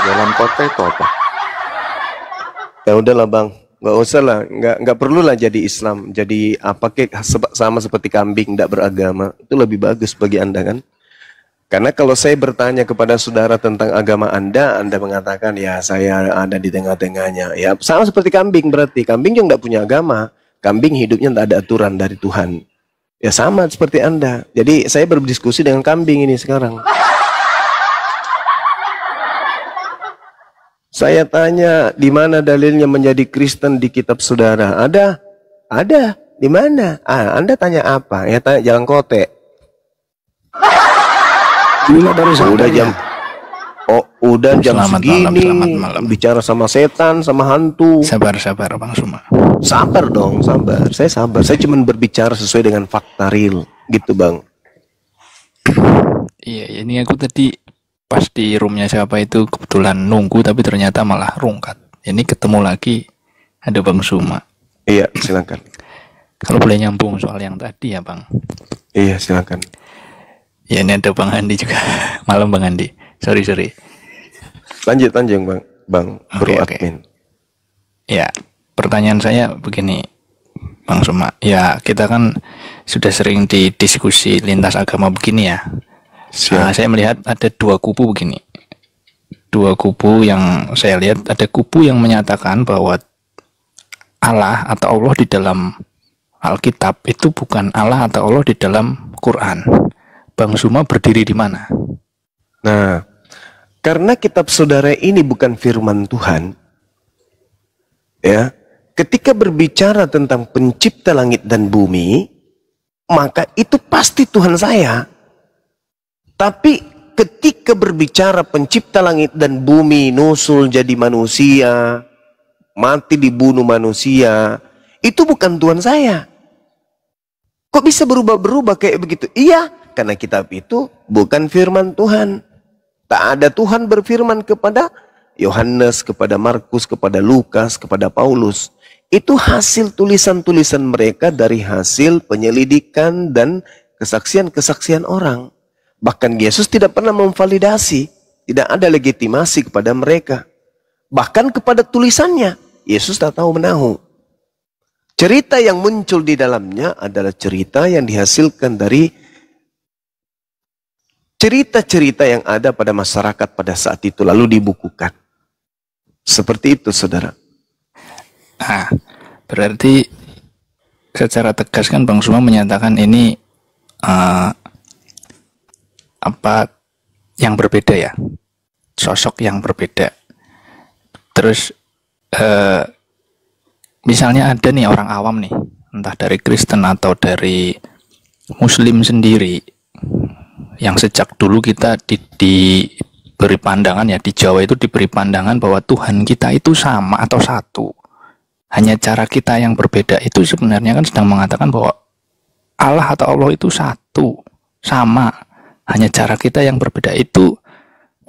Jalan kote itu apa? Ya udahlah Bang, nggak usah lah, nggak perlu lah jadi Islam, jadi apa kek sama seperti kambing tidak beragama, itu lebih bagus bagi Anda kan? Karena kalau saya bertanya kepada saudara tentang agama Anda mengatakan ya saya ada di tengah-tengahnya, ya sama seperti kambing berarti kambing yang tidak punya agama, kambing hidupnya tidak ada aturan dari Tuhan, ya sama seperti Anda. Jadi saya berdiskusi dengan kambing ini sekarang. Saya tanya, di mana dalilnya menjadi Kristen di kitab saudara? Ada. Di mana? Anda tanya apa? Ya tanya jalan kote. Inilah baru Udah jam. Udah jam Selamat segini. malam. Bicara sama setan, sama hantu. Sabar Bang Suma. Sabar dong, sabar. Saya sabar. Saya cuma berbicara sesuai dengan fakta real, gitu Bang. Iya, ini aku tadi pas di roomnya siapa itu kebetulan nunggu tapi ternyata malah rungkat. Ini ketemu lagi ada Bang Suma. Iya, silakan. Kalau boleh nyambung soal yang tadi ya Bang. Iya, silakan. Ya ini ada Bang Andi juga. Malam Bang Andi. Sorry. Lanjut Bang. Bro Oke. admin. Ya, pertanyaan saya begini Bang Suma. Ya, kita kan sudah sering didiskusi lintas agama begini ya. Nah, saya melihat ada dua kubu begini. Dua kubu yang saya lihat, ada kubu yang menyatakan bahwa Allah atau Allah di dalam Alkitab itu bukan Allah atau Allah di dalam Quran. Bang Suma berdiri di mana? Nah, karena kitab saudara ini bukan firman Tuhan, ya, ketika berbicara tentang pencipta langit dan bumi, maka itu pasti Tuhan saya. Tapi ketika berbicara pencipta langit dan bumi, nusul jadi manusia, mati dibunuh manusia, itu bukan Tuhan saya. Kok bisa berubah-berubah kayak begitu? Iya, karena kitab itu bukan firman Tuhan. Tak ada Tuhan berfirman kepada Yohanes, kepada Markus, kepada Lukas, kepada Paulus. Itu hasil tulisan-tulisan mereka dari hasil penyelidikan dan kesaksian-kesaksian orang. Bahkan Yesus tidak pernah memvalidasi, tidak ada legitimasi kepada mereka. Bahkan kepada tulisannya, Yesus tak tahu menahu. Cerita yang muncul di dalamnya adalah cerita yang dihasilkan dari cerita-cerita yang ada pada masyarakat pada saat itu, lalu dibukukan. Seperti itu, saudara. Nah, berarti secara tegas kan Bang Suma menyatakan ini eh, apa yang berbeda ya, sosok yang berbeda. Terus misalnya ada nih orang awam nih, entah dari Kristen atau dari Muslim sendiri, yang sejak dulu kita diberi pandangan ya, di Jawa itu diberi pandangan bahwa Tuhan kita itu sama atau satu. Hanya cara kita yang berbeda. Itu sebenarnya kan sedang mengatakan bahwa Allah atau Allah itu satu, sama. Hanya cara kita yang berbeda. Itu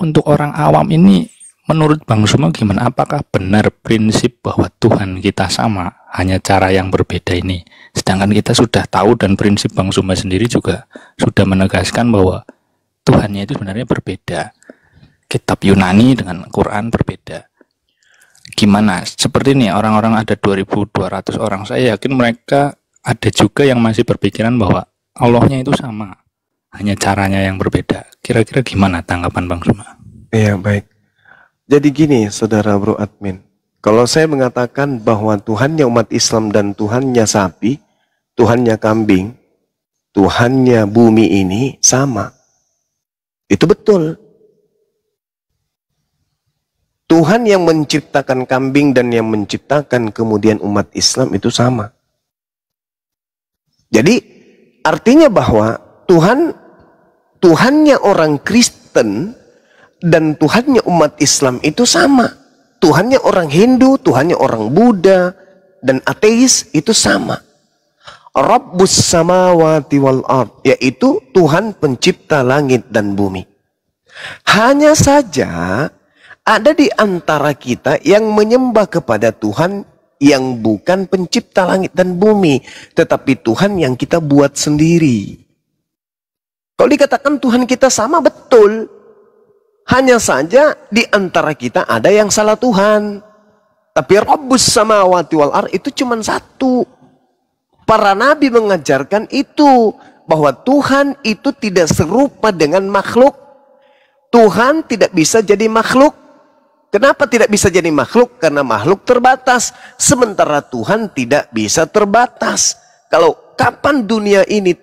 untuk orang awam ini, menurut Bang Suma gimana? Apakah benar prinsip bahwa Tuhan kita sama, hanya cara yang berbeda ini? Sedangkan kita sudah tahu, dan prinsip Bang Suma sendiri juga sudah menegaskan bahwa Tuhannya itu sebenarnya berbeda. Kitab Yunani dengan Quran berbeda. Gimana? Seperti ini, orang-orang ada 2.200 orang. Saya yakin mereka ada juga yang masih berpikiran bahwa Allahnya itu sama, hanya caranya yang berbeda. Kira-kira gimana tanggapan Bang Suma? Iya, baik. Jadi gini, saudara bro admin. Kalau saya mengatakan bahwa Tuhannya umat Islam dan Tuhannya sapi, Tuhannya kambing, Tuhannya bumi ini sama. Itu betul. Tuhan yang menciptakan kambing dan yang menciptakan kemudian umat Islam itu sama. Jadi artinya bahwa Tuhannya orang Kristen dan Tuhannya umat Islam itu sama. Tuhannya orang Hindu, Tuhannya orang Buddha dan ateis itu sama. Rabbus samawati wal ard, yaitu Tuhan pencipta langit dan bumi. Hanya saja ada di antara kita yang menyembah kepada Tuhan yang bukan pencipta langit dan bumi, tetapi Tuhan yang kita buat sendiri. Kalau dikatakan Tuhan kita sama, betul. Hanya saja di antara kita ada yang salah Tuhan. Tapi Rabbus samawati wal ard itu cuma satu. Para nabi mengajarkan itu, bahwa Tuhan itu tidak serupa dengan makhluk. Tuhan tidak bisa jadi makhluk. Kenapa tidak bisa jadi makhluk? Karena makhluk terbatas, sementara Tuhan tidak bisa terbatas. Kalau kapan dunia ini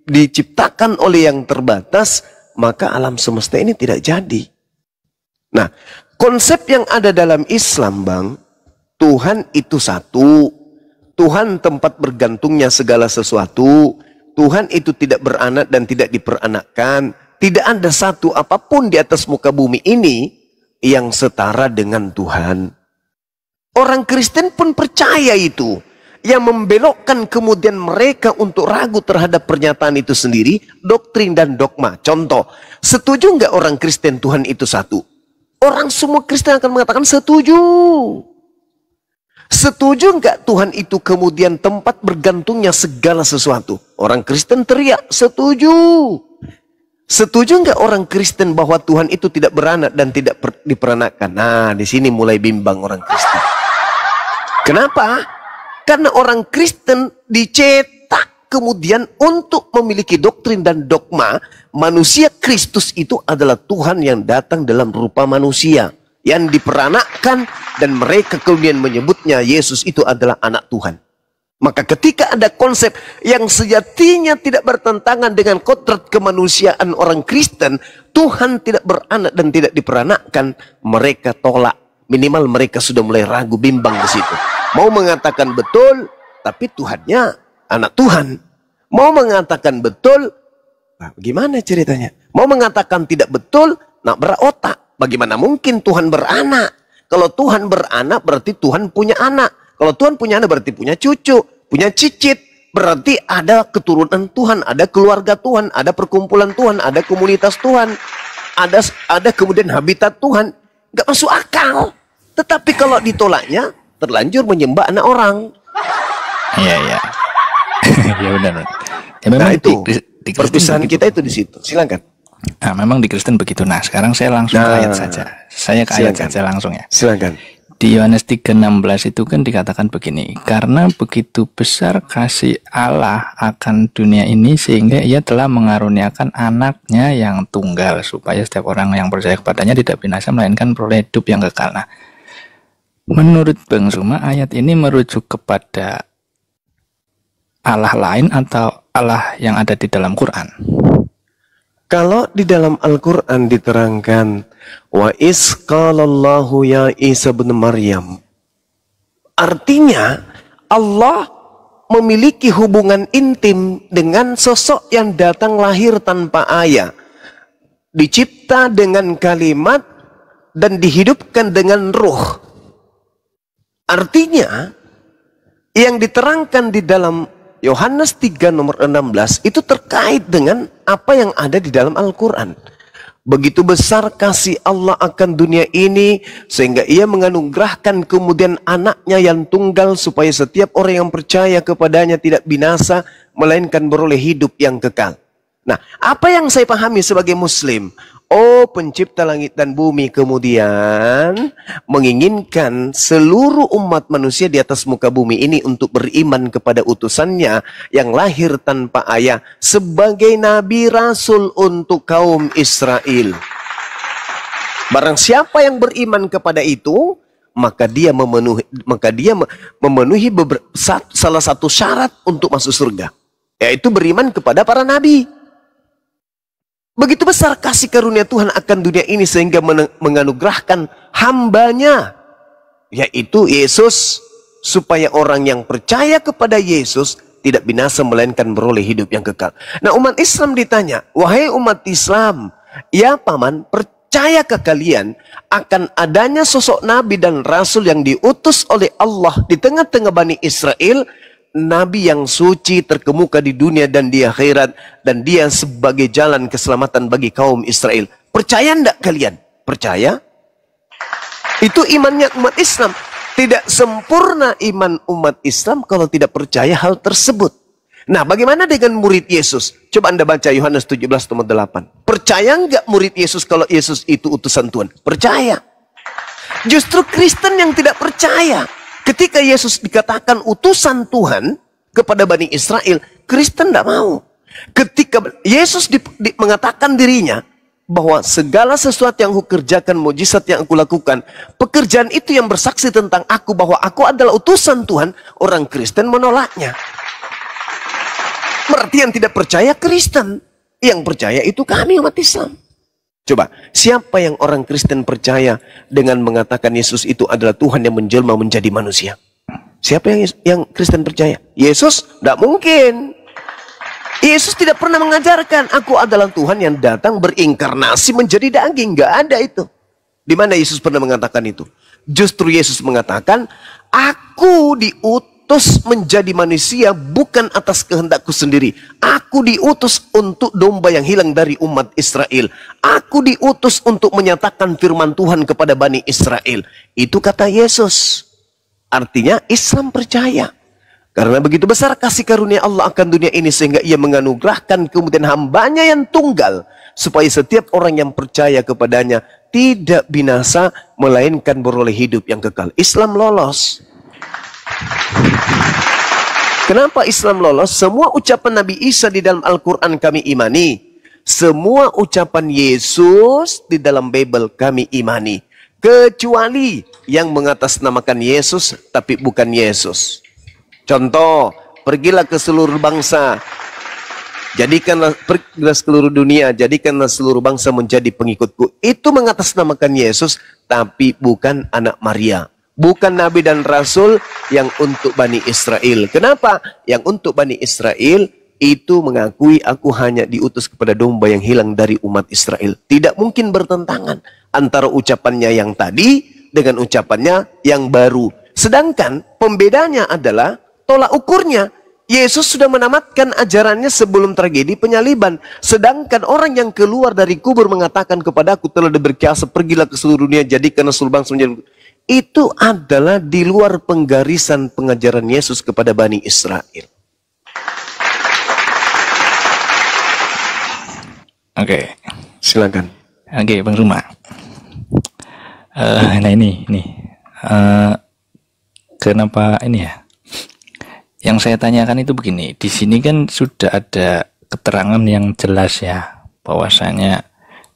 diciptakan oleh yang terbatas, maka alam semesta ini tidak jadi. Nah, konsep yang ada dalam Islam, Bang, Tuhan itu satu. Tuhan tempat bergantungnya segala sesuatu. Tuhan itu tidak beranak dan tidak diperanakkan. Tidak ada satu apapun di atas muka bumi ini yang setara dengan Tuhan. Orang Kristen pun percaya itu. Yang membelokkan kemudian mereka untuk ragu terhadap pernyataan itu sendiri, doktrin dan dogma. Contoh, setuju nggak orang Kristen Tuhan itu satu? Orang semua Kristen akan mengatakan setuju. Setuju nggak Tuhan itu kemudian tempat bergantungnya segala sesuatu? Orang Kristen teriak, setuju. Setuju nggak orang Kristen bahwa Tuhan itu tidak beranak dan tidak diperanakkan? Nah, di sini mulai bimbang orang Kristen. Kenapa? Karena orang Kristen dicetak kemudian untuk memiliki doktrin dan dogma, manusia Kristus itu adalah Tuhan yang datang dalam rupa manusia, yang diperanakkan, dan mereka kemudian menyebutnya Yesus itu adalah anak Tuhan. Maka ketika ada konsep yang sejatinya tidak bertentangan dengan kodrat kemanusiaan orang Kristen, Tuhan tidak beranak dan tidak diperanakkan, mereka tolak. Minimal mereka sudah mulai ragu, bimbang di situ. Mau mengatakan betul, tapi Tuhannya anak Tuhan. Mau mengatakan betul, nah, gimana ceritanya? Mau mengatakan tidak betul, nak berotak. Bagaimana mungkin Tuhan beranak? Kalau Tuhan beranak berarti Tuhan punya anak. Kalau Tuhan punya anak berarti punya cucu, punya cicit. Berarti ada keturunan Tuhan, ada keluarga Tuhan, ada perkumpulan Tuhan, ada komunitas Tuhan. Ada kemudian habitat Tuhan. Gak masuk akal. Tetapi kalau ditolaknya, terlanjur menyembah anak orang. Iya, iya. Ya benar. Ya Nah memang itu, di perpisahan begitu. kita itu di situ. Silakan. Nah, memang di Kristen begitu. Nah, sekarang saya langsung ke ayat saja. Saya ke ayat silakan. saja langsung ya. Silakan. Di Yohanes 3:16 itu kan dikatakan begini, karena begitu besar kasih Allah akan dunia ini sehingga ia telah mengaruniakan anaknya yang tunggal supaya setiap orang yang percaya kepadanya tidak binasa melainkan peroleh hidup yang kekal. Nah, menurut Bang Suma ayat ini merujuk kepada Allah lain atau Allah yang ada di dalam Quran? Kalau di dalam Al-Quran diterangkan, wa is qalallahu ya Isa bin Maryam. Artinya Allah memiliki hubungan intim dengan sosok yang datang lahir tanpa ayah, dicipta dengan kalimat dan dihidupkan dengan ruh. Artinya yang diterangkan di dalam Yohanes 3 nomor 16 itu terkait dengan apa yang ada di dalam Al-Quran. Begitu besar kasih Allah akan dunia ini sehingga ia menganugerahkan kemudian anaknya yang tunggal supaya setiap orang yang percaya kepadanya tidak binasa melainkan beroleh hidup yang kekal. Nah, apa yang saya pahami sebagai muslim? Oh, pencipta langit dan bumi kemudian menginginkan seluruh umat manusia di atas muka bumi ini untuk beriman kepada utusannya yang lahir tanpa ayah sebagai nabi rasul untuk kaum Israel. Barang siapa yang beriman kepada itu, maka dia memenuhi salah satu syarat untuk masuk surga, yaitu beriman kepada para nabi. Begitu besar kasih karunia Tuhan akan dunia ini sehingga menganugerahkan hambanya, yaitu Yesus, supaya orang yang percaya kepada Yesus tidak binasa melainkan beroleh hidup yang kekal. Nah, umat Islam ditanya, wahai umat Islam, ya paman, percayakah kalian akan adanya sosok nabi dan rasul yang diutus oleh Allah di tengah-tengah Bani Israel, nabi yang suci terkemuka di dunia dan di akhirat, dan dia sebagai jalan keselamatan bagi kaum Israel? Percaya enggak kalian? Percaya? Itu imannya umat Islam. Tidak sempurna iman umat Islam kalau tidak percaya hal tersebut. Nah, bagaimana dengan murid Yesus? Coba Anda baca Yohanes 17 nomor 8. Percaya enggak murid Yesus kalau Yesus itu utusan Tuhan? Percaya. Justru Kristen yang tidak percaya. Ketika Yesus dikatakan utusan Tuhan kepada Bani Israel, Kristen tidak mau. Ketika Yesus mengatakan dirinya bahwa segala sesuatu yang aku kerjakan, mujizat yang aku lakukan, pekerjaan itu yang bersaksi tentang aku bahwa aku adalah utusan Tuhan, orang Kristen menolaknya. Berarti yang tidak percaya Kristen, yang percaya itu kami umat Islam. Coba, siapa yang orang Kristen percaya dengan mengatakan Yesus itu adalah Tuhan yang menjelma menjadi manusia? Siapa yang Kristen percaya? Yesus? Tidak mungkin. Yesus tidak pernah mengajarkan aku adalah Tuhan yang datang berinkarnasi menjadi daging. Nggak ada itu. Di mana Yesus pernah mengatakan itu? Justru Yesus mengatakan, aku diutus menjadi manusia bukan atas kehendakku sendiri. Aku diutus untuk domba yang hilang dari umat Israel. Aku diutus untuk menyatakan firman Tuhan kepada Bani Israel. Itu kata Yesus. Artinya Islam percaya. Karena begitu besar kasih karunia Allah akan dunia ini sehingga ia menganugerahkan kemudian hambanya yang tunggal, supaya setiap orang yang percaya kepadanya tidak binasa melainkan beroleh hidup yang kekal. Islam lolos. Kenapa Islam lolos? Semua ucapan Nabi Isa di dalam Al-Quran kami imani. Semua ucapan Yesus di dalam Bible kami imani. Kecuali yang mengatasnamakan Yesus tapi bukan Yesus. Contoh, pergilah ke seluruh bangsa. Pergilah seluruh dunia, jadikanlah seluruh bangsa menjadi pengikutku. Itu mengatasnamakan Yesus tapi bukan anak Maria. Bukan nabi dan rasul yang untuk Bani Israel. Kenapa? Yang untuk Bani Israel itu mengakui aku hanya diutus kepada domba yang hilang dari umat Israel. Tidak mungkin bertentangan antara ucapannya yang tadi dengan ucapannya yang baru. Sedangkan pembedanya adalah tolak ukurnya. Yesus sudah menamatkan ajarannya sebelum tragedi penyaliban. Sedangkan orang yang keluar dari kubur mengatakan kepadaku telah diberi kuasa, pergilah ke seluruh dunia, jadikanlah seluruh bangsa menjadi. Itu adalah di luar penggarisan pengajaran Yesus kepada Bani Israel. Oke, silakan. Oke, Bang Ruma. Nah ini, kenapa ini ya? Yang saya tanyakan itu begini, di sini kan sudah ada keterangan yang jelas ya, bahwasanya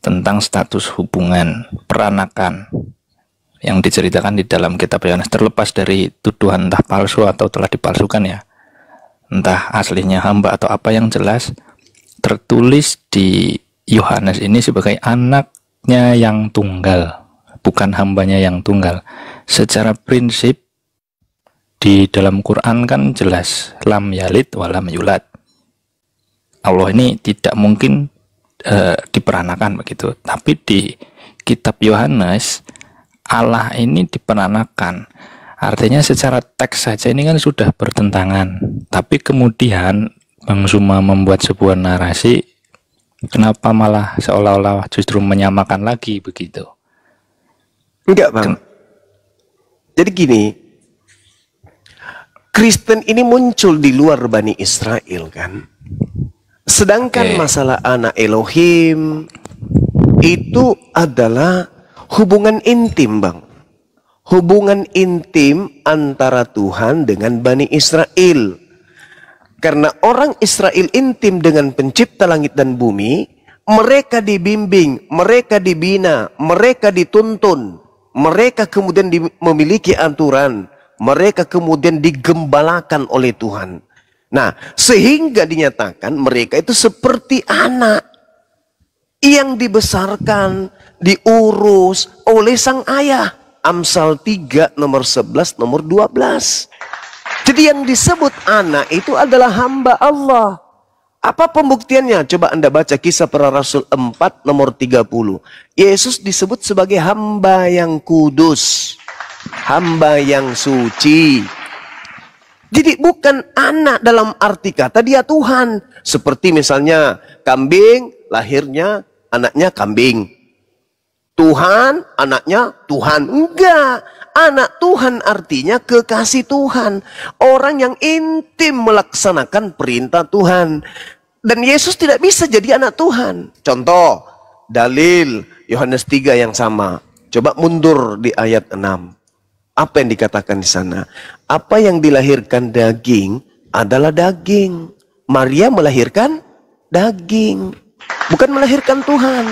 tentang status hubungan peranakan yang diceritakan di dalam kitab Yohanes, terlepas dari tuduhan entah palsu atau telah dipalsukan ya. entah aslinya hamba atau apa, yang jelas tertulis di Yohanes ini sebagai anaknya yang tunggal, bukan hambanya yang tunggal. Secara prinsip di dalam Quran kan jelas lam yalid wa lam yulad. Allah ini tidak mungkin diperanakan begitu. Tapi di kitab Yohanes Allah ini diperanakan. Artinya secara teks saja ini kan sudah bertentangan. Tapi kemudian Bang Suma membuat sebuah narasi, kenapa malah seolah-olah justru menyamakan lagi begitu? Enggak, Bang. Jadi gini, Kristen ini muncul di luar Bani Israel kan. Sedangkan masalah anak Elohim itu adalah hubungan intim, Bang. Hubungan intim antara Tuhan dengan Bani Israel. Karena orang Israel intim dengan pencipta langit dan bumi, mereka dibimbing, mereka dibina, mereka dituntun, mereka kemudian memiliki aturan, mereka kemudian digembalakan oleh Tuhan. Nah, sehingga dinyatakan mereka itu seperti anak yang dibesarkan, diurus oleh sang ayah. Amsal 3 nomor 11 nomor 12. Jadi yang disebut anak itu adalah hamba Allah. Apa pembuktiannya? Coba Anda baca Kisah Para Rasul 4 nomor 30. Yesus disebut sebagai hamba yang kudus, hamba yang suci. Jadi bukan anak dalam arti kata dia Tuhan. Seperti misalnya kambing, lahirnya anaknya kambing. Tuhan, anaknya Tuhan. Enggak. Anak Tuhan artinya kekasih Tuhan. Orang yang intim melaksanakan perintah Tuhan. Dan Yesus tidak bisa jadi anak Tuhan. Contoh, dalil Yohanes 3 yang sama. Coba mundur di ayat 6. Apa yang dikatakan di sana? Apa yang dilahirkan daging adalah daging. Maria melahirkan daging, bukan melahirkan Tuhan.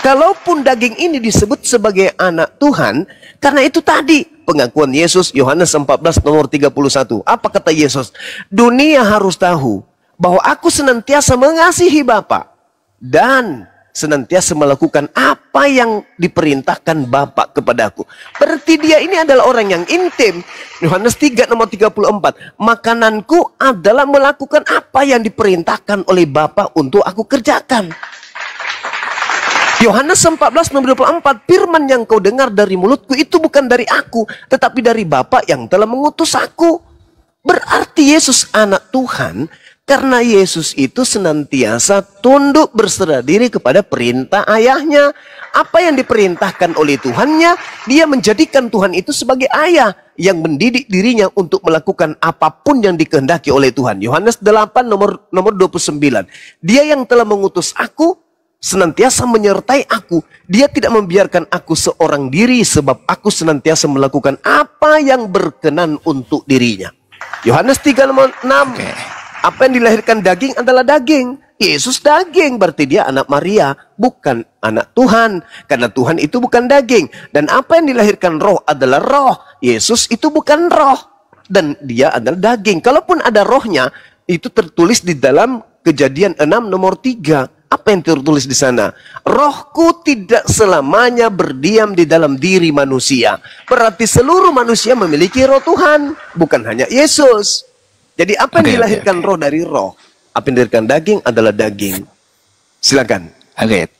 Kalaupun daging ini disebut sebagai anak Tuhan, karena itu tadi pengakuan Yesus Yohanes 14 nomor 31. Apa kata Yesus? Dunia harus tahu bahwa aku senantiasa mengasihi Bapa dan senantiasa melakukan apa yang diperintahkan Bapa kepadaku. Berarti dia ini adalah orang yang intim. Yohanes 3 nomor 34. Makananku adalah melakukan apa yang diperintahkan oleh Bapa untuk aku kerjakan. Yohanes 14 nomor 24. Firman yang kau dengar dari mulutku itu bukan dari aku, tetapi dari Bapa yang telah mengutus aku. Berarti Yesus anak Tuhan. Karena Yesus itu senantiasa tunduk berserah diri kepada perintah ayahnya. Apa yang diperintahkan oleh Tuhannya, dia menjadikan Tuhan itu sebagai ayah yang mendidik dirinya untuk melakukan apapun yang dikehendaki oleh Tuhan. Yohanes 8 nomor 29. Dia yang telah mengutus aku, senantiasa menyertai aku. Dia tidak membiarkan aku seorang diri, sebab aku senantiasa melakukan apa yang berkenan untuk dirinya. Yohanes 3 nomor 6. Apa yang dilahirkan daging adalah daging. Yesus daging, berarti dia anak Maria, bukan anak Tuhan. Karena Tuhan itu bukan daging. Dan apa yang dilahirkan roh adalah roh. Yesus itu bukan roh. Dan dia adalah daging. Kalaupun ada rohnya, itu tertulis di dalam Kejadian 6 nomor 3. Apa yang tertulis di sana? Rohku tidak selamanya berdiam di dalam diri manusia. Berarti seluruh manusia memiliki roh Tuhan. Bukan hanya Yesus. Jadi apa yang dilahirkan roh dari roh, apa yang dilahirkan daging adalah daging. Silakan.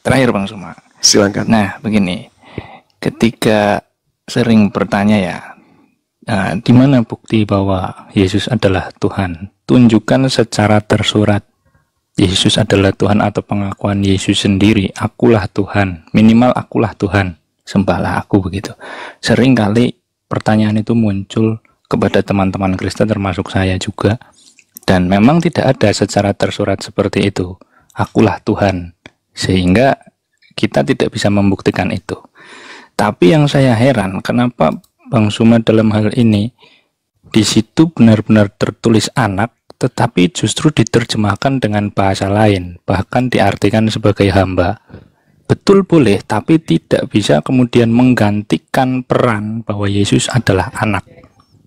Terakhir Bang Suma. Silakan. Nah, begini. Ketika sering bertanya ya, di mana bukti bahwa Yesus adalah Tuhan? Tunjukkan secara tersurat. Yesus adalah Tuhan atau pengakuan Yesus sendiri, akulah Tuhan. Minimal akulah Tuhan. Sembahlah aku begitu. Sering kali pertanyaan itu muncul kepada teman-teman Kristen termasuk saya juga, dan memang tidak ada secara tersurat seperti itu, akulah Tuhan, sehingga kita tidak bisa membuktikan itu. Tapi yang saya heran, kenapa Bang Suma dalam hal ini di situ benar-benar tertulis anak, tetapi justru diterjemahkan dengan bahasa lain, bahkan diartikan sebagai hamba. Betul boleh, tapi tidak bisa kemudian menggantikan peran bahwa Yesus adalah anak.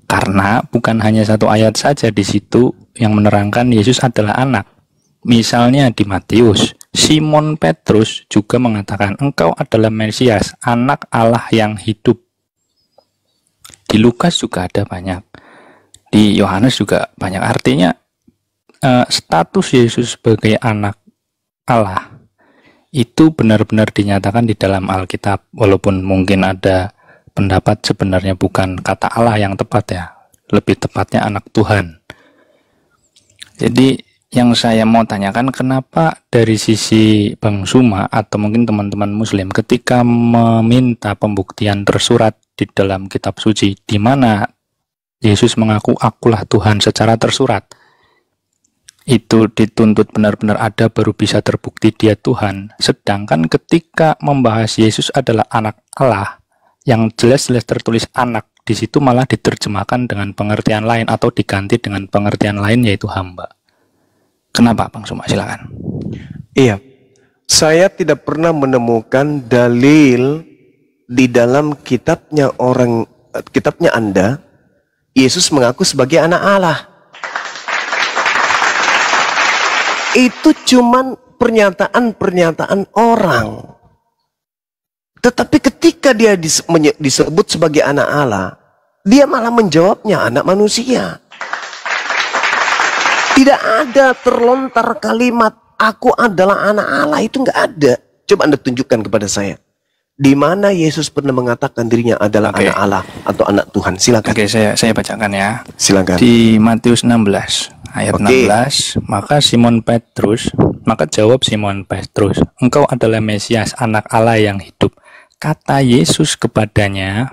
Karena bukan hanya satu ayat saja di situ yang menerangkan Yesus adalah anak. Misalnya di Matius, Simon Petrus juga mengatakan, engkau adalah Mesias, anak Allah yang hidup. Di Lukas juga ada banyak. Di Yohanes juga banyak. Artinya status Yesus sebagai anak Allah itu benar-benar dinyatakan di dalam Alkitab. Walaupun mungkin ada pendapat sebenarnya bukan kata Allah yang tepat ya. Lebih tepatnya anak Tuhan. Jadi yang saya mau tanyakan, kenapa dari sisi Bang Suma atau mungkin teman-teman Muslim ketika meminta pembuktian tersurat di dalam kitab suci, di mana Yesus mengaku akulah Tuhan secara tersurat, itu dituntut benar-benar ada baru bisa terbukti dia Tuhan. Sedangkan ketika membahas Yesus adalah anak Allah, yang jelas-jelas tertulis anak, di situ malah diterjemahkan dengan pengertian lain atau diganti dengan pengertian lain, yaitu hamba. Kenapa, Bang Suma? Silakan. Iya, saya tidak pernah menemukan dalil di dalam kitabnya Anda, Yesus mengaku sebagai anak Allah. Itu cuman pernyataan-pernyataan orang. Tetapi ketika dia disebut sebagai anak Allah, dia malah menjawabnya anak manusia. Tidak ada terlontar kalimat aku adalah anak Allah, itu nggak ada. Coba Anda tunjukkan kepada saya. Di mana Yesus pernah mengatakan dirinya adalah anak Allah atau anak Tuhan? Silakan. Oke, saya bacakan ya. Silakan. Di Matius 16 ayat 16, maka jawab Simon Petrus, engkau adalah Mesias, anak Allah yang hidup. Kata Yesus kepadanya,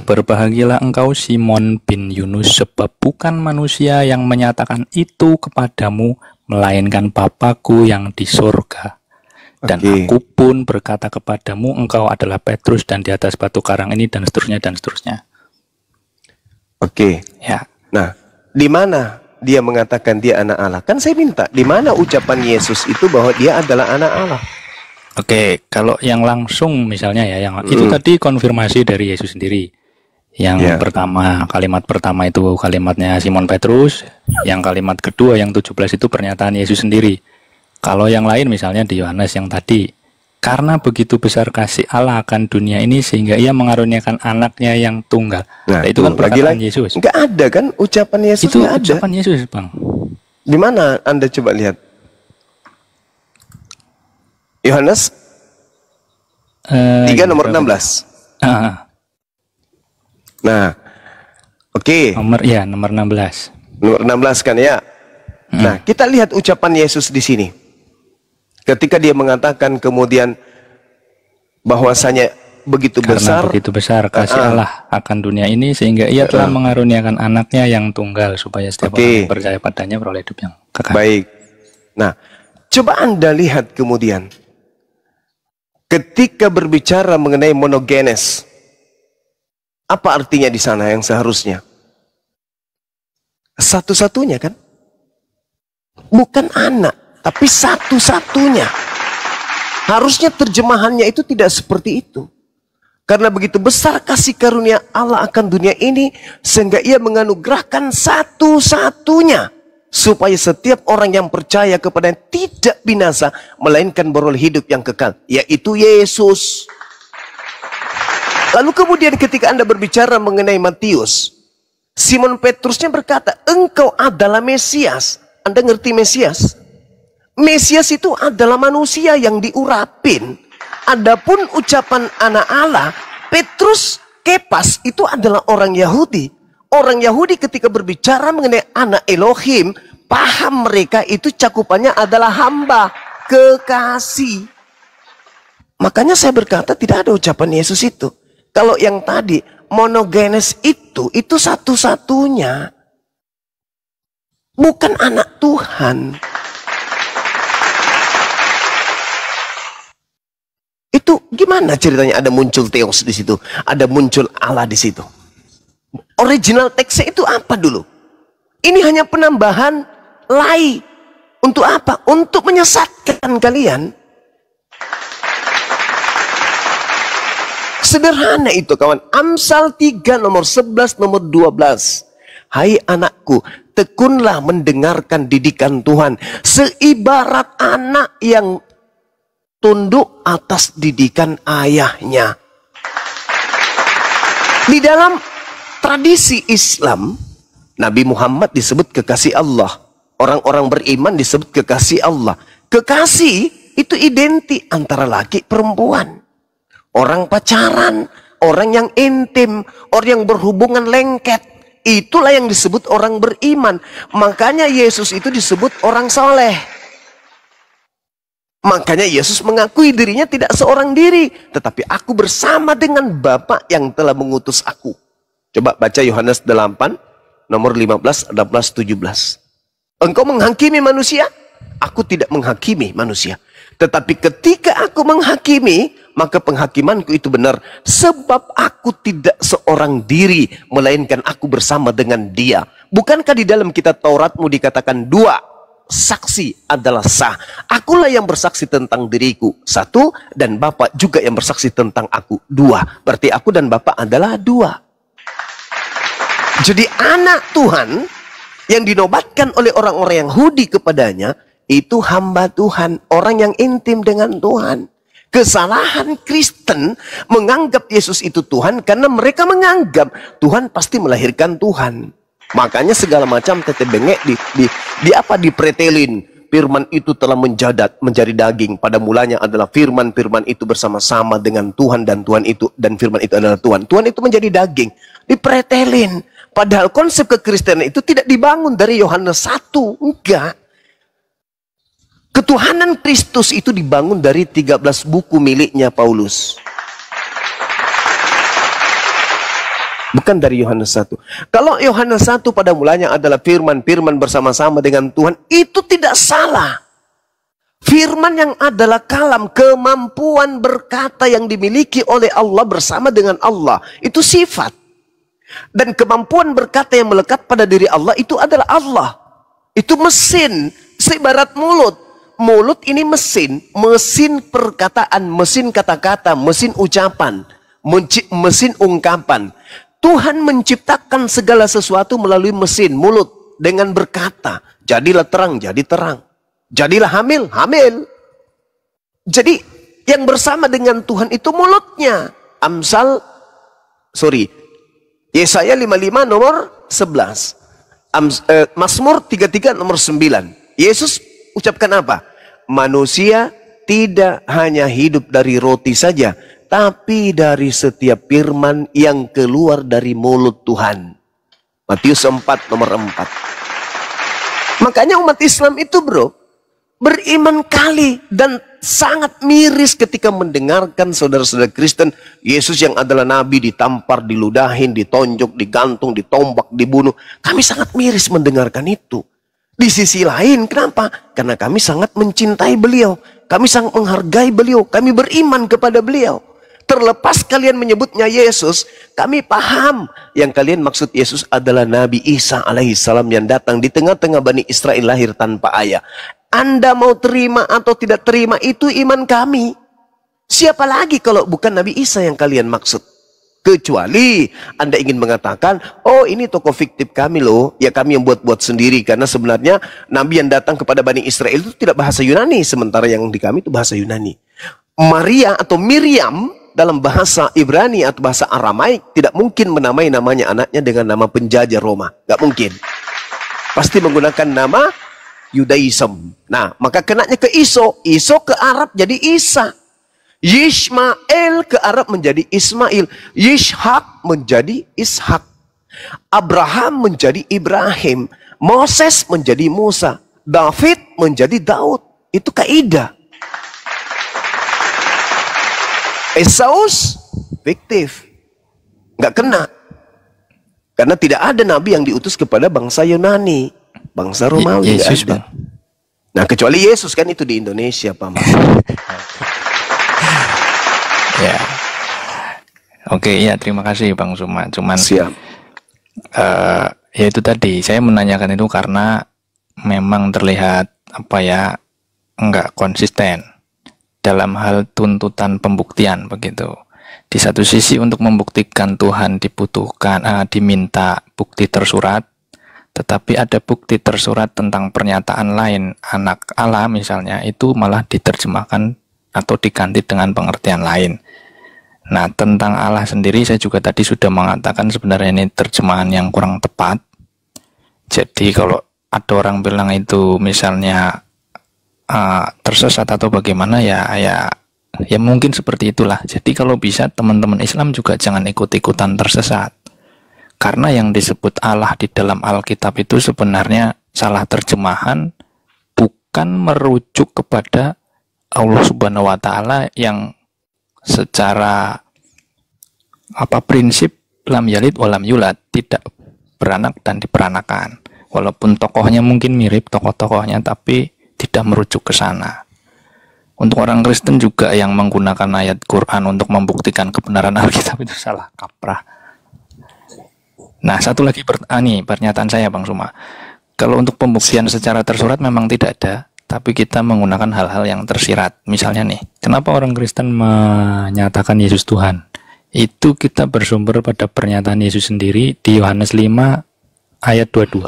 berbahagialah engkau Simon bin Yunus, sebab bukan manusia yang menyatakan itu kepadamu, melainkan Bapa-Ku yang di surga. Dan aku pun berkata kepadamu, engkau adalah Petrus, dan di atas batu karang ini, dan seterusnya, dan seterusnya. Oke. Ya. Nah, di mana dia mengatakan dia anak Allah? Kan saya minta, di mana ucapan Yesus itu bahwa dia adalah anak Allah? Oke, kalau yang langsung misalnya ya, yang itu tadi konfirmasi dari Yesus sendiri. Yang pertama, kalimat pertama itu kalimatnya Simon Petrus, yang kalimat kedua yang 17 itu pernyataan Yesus sendiri. Kalau yang lain misalnya di Yohanes yang tadi, karena begitu besar kasih Allah akan dunia ini sehingga ia mengaruniakan anaknya yang tunggal. Nah, itu kan perkataan Yesus. Enggak ada kan ucapan Yesus? Itu ucapan Yesus, Bang. Di mana Anda coba lihat? Yohanes 3 nomor 16. Nah, oke. Nomor 16. Nomor 16 kan ya. Nah, kita lihat ucapan Yesus di sini. Ketika dia mengatakan kemudian bahwasanya begitu besar kasih Allah akan dunia ini sehingga ia telah mengaruniakan anaknya yang tunggal supaya setiap orang yang percaya padanya beroleh hidup yang kekal. Baik. Nah, coba Anda lihat kemudian ketika berbicara mengenai monogenes, apa artinya di sana yang seharusnya? Satu-satunya kan? Bukan anak, tapi satu-satunya. Harusnya terjemahannya itu tidak seperti itu. Karena begitu besar kasih karunia Allah akan dunia ini, sehingga ia menganugerahkan satu-satunya. Supaya setiap orang yang percaya kepadanya tidak binasa, melainkan beroleh hidup yang kekal, yaitu Yesus. Lalu kemudian ketika Anda berbicara mengenai Matius, Simon Petrusnya berkata, engkau adalah Mesias. Anda ngerti Mesias? Mesias itu adalah manusia yang diurapin. Adapun ucapan anak Allah, Petrus, Kepas itu adalah orang Yahudi. Orang Yahudi ketika berbicara mengenai anak Elohim, paham mereka itu cakupannya adalah hamba, kekasih. Makanya saya berkata tidak ada ucapan Yesus itu. Kalau yang tadi, monogenes itu satu-satunya. Bukan anak Tuhan. Itu gimana ceritanya ada muncul Theos di situ, ada muncul Allah di situ. Original teksnya itu apa dulu? Ini hanya penambahan lai. Untuk apa? Untuk menyesatkan kalian. Sederhana itu kawan. Amsal 3 nomor 11 nomor 12. Hai anakku, tekunlah mendengarkan didikan Tuhan. Seibarat anak yang tunduk atas didikan ayahnya. Di dalam tradisi Islam, Nabi Muhammad disebut kekasih Allah. Orang-orang beriman disebut kekasih Allah. Kekasih itu identik antara laki perempuan. Orang pacaran, orang yang intim, orang yang berhubungan lengket. Itulah yang disebut orang beriman. Makanya Yesus itu disebut orang soleh. Makanya Yesus mengakui dirinya tidak seorang diri. Tetapi aku bersama dengan Bapa yang telah mengutus aku. Coba baca Yohanes 8, nomor 15, 16, 17. Engkau menghakimi manusia? Aku tidak menghakimi manusia. Tetapi ketika aku menghakimi, maka penghakimanku itu benar. Sebab aku tidak seorang diri, melainkan aku bersama dengan Dia. Bukankah di dalam kitab Tauratmu dikatakan 2 saksi adalah sah? Akulah yang bersaksi tentang diriku 1, dan Bapa juga yang bersaksi tentang aku 2. Berarti aku dan Bapa adalah 2. Jadi anak Tuhan yang dinobatkan oleh orang-orang Yahudi kepadanya itu hamba Tuhan, orang yang intim dengan Tuhan. Kesalahan Kristen menganggap Yesus itu Tuhan karena mereka menganggap Tuhan pasti melahirkan Tuhan. Makanya segala macam tete bengek dipretelin. Firman itu telah menjadi daging. Pada mulanya adalah firman itu bersama-sama dengan Tuhan, dan Tuhan itu dan firman itu adalah Tuhan. Tuhan itu menjadi daging, dipretelin. Padahal konsep kekristenan itu tidak dibangun dari Yohanes 1, enggak. Ketuhanan Kristus itu dibangun dari 13 buku miliknya Paulus. Bukan dari Yohanes 1. Kalau Yohanes 1 pada mulanya adalah firman bersama-sama dengan Tuhan, itu tidak salah. Firman yang adalah kalam, kemampuan berkata yang dimiliki oleh Allah bersama dengan Allah. Itu sifat. Dan kemampuan berkata yang melekat pada diri Allah itu adalah Allah. Itu mesin, seibarat mulut. Mulut ini mesin perkataan, mesin kata-kata, mesin ucapan, mesin ungkapan. Tuhan menciptakan segala sesuatu melalui mesin mulut dengan berkata. Jadilah terang, jadi terang. Jadilah hamil, hamil. Jadi yang bersama dengan Tuhan itu mulutnya. Yesaya 55 nomor 11. Mazmur 33 nomor 9. Yesus ucapkan apa? Manusia tidak hanya hidup dari roti saja, tapi dari setiap firman yang keluar dari mulut Tuhan. Matius 4 nomor 4. Makanya umat Islam itu beriman kali dan sangat miris ketika mendengarkan saudara-saudara Kristen Yesus yang adalah nabi ditampar, diludahin, ditonjok, digantung, ditombak, dibunuh. Kami sangat miris mendengarkan itu. Di sisi lain, kenapa? Karena kami sangat mencintai beliau. Kami sangat menghargai beliau. Kami beriman kepada beliau. Terlepas kalian menyebutnya Yesus, kami paham yang kalian maksud Yesus adalah Nabi Isa alaihissalam yang datang di tengah-tengah Bani Israel lahir tanpa ayah. Anda mau terima atau tidak terima, itu iman kami. Siapa lagi kalau bukan Nabi Isa yang kalian maksud? Kecuali Anda ingin mengatakan, oh ini tokoh fiktif kami loh, ya kami yang buat-buat sendiri. Karena sebenarnya Nabi yang datang kepada Bani Israel itu tidak bahasa Yunani, sementara yang di kami itu bahasa Yunani. Maria atau Miriam dalam bahasa Ibrani atau bahasa Aramaik tidak mungkin menamai namanya anaknya dengan nama penjajah Roma. Gak mungkin. Pasti menggunakan nama Yudaism. Nah, maka kenanya ke Iso ke Arab jadi Isa. Yishmael ke Arab menjadi Ismail. Yishak menjadi Ishak. Abraham menjadi Ibrahim. Moses menjadi Musa. David menjadi Daud. Itu kaidah. Esaus fiktif. Nggak kena. Karena tidak ada nabi yang diutus kepada bangsa Yunani. Bangsa Romawi nggak ada. Nah, kecuali Yesus kan itu di Indonesia, Pak Mas. Ya. Oke, ya terima kasih Bang Suma. Cuman siap. Ya itu tadi saya menanyakan itu karena memang terlihat enggak konsisten dalam hal tuntutan pembuktian begitu. Di satu sisi untuk membuktikan Tuhan dibutuhkan, diminta bukti tersurat, Tetapi ada bukti tersurat tentang pernyataan lain, anak Allah misalnya, itu malah diterjemahkan atau diganti dengan pengertian lain. Nah, tentang Allah sendiri saya juga tadi sudah mengatakan sebenarnya ini terjemahan yang kurang tepat. Jadi kalau ada orang bilang itu misalnya tersesat atau bagaimana, ya mungkin seperti itulah. Jadi kalau bisa teman-teman Islam juga jangan ikut-ikutan tersesat. Karena yang disebut Allah di dalam Alkitab itu sebenarnya salah terjemahan, bukan merujuk kepada Allah Subhanahu wa taala yang secara prinsip lam yalid walam yulad, tidak beranak dan diperanakan. Walaupun tokohnya mungkin mirip tokoh-tokohnya, tapi tidak merujuk ke sana. Untuk orang Kristen juga yang menggunakan ayat Quran untuk membuktikan kebenaran Alkitab itu salah kaprah. Nah, satu lagi pernyataan saya, Bang Suma. Kalau untuk pembuktian secara tersurat memang tidak ada, tapi kita menggunakan hal-hal yang tersirat. Misalnya nih, kenapa orang Kristen menyatakan Yesus Tuhan? Itu kita bersumber pada pernyataan Yesus sendiri di Yohanes 5 ayat 22.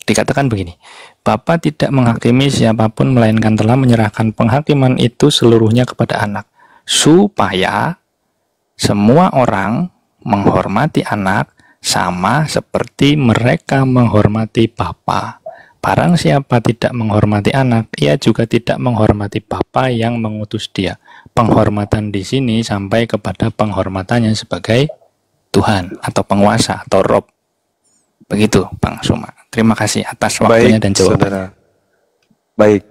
Dikatakan begini, Bapa tidak menghakimi siapapun melainkan telah menyerahkan penghakiman itu seluruhnya kepada anak, supaya semua orang menghormati anak sama seperti mereka menghormati Bapa. Barang siapa tidak menghormati anak, ia juga tidak menghormati Bapa yang mengutus dia. Penghormatan di sini sampai kepada penghormatannya sebagai Tuhan atau penguasa atau Rob. Begitu, Bang Suma. Terima kasih atas waktunya dan jawabannya. Saudara. Baik,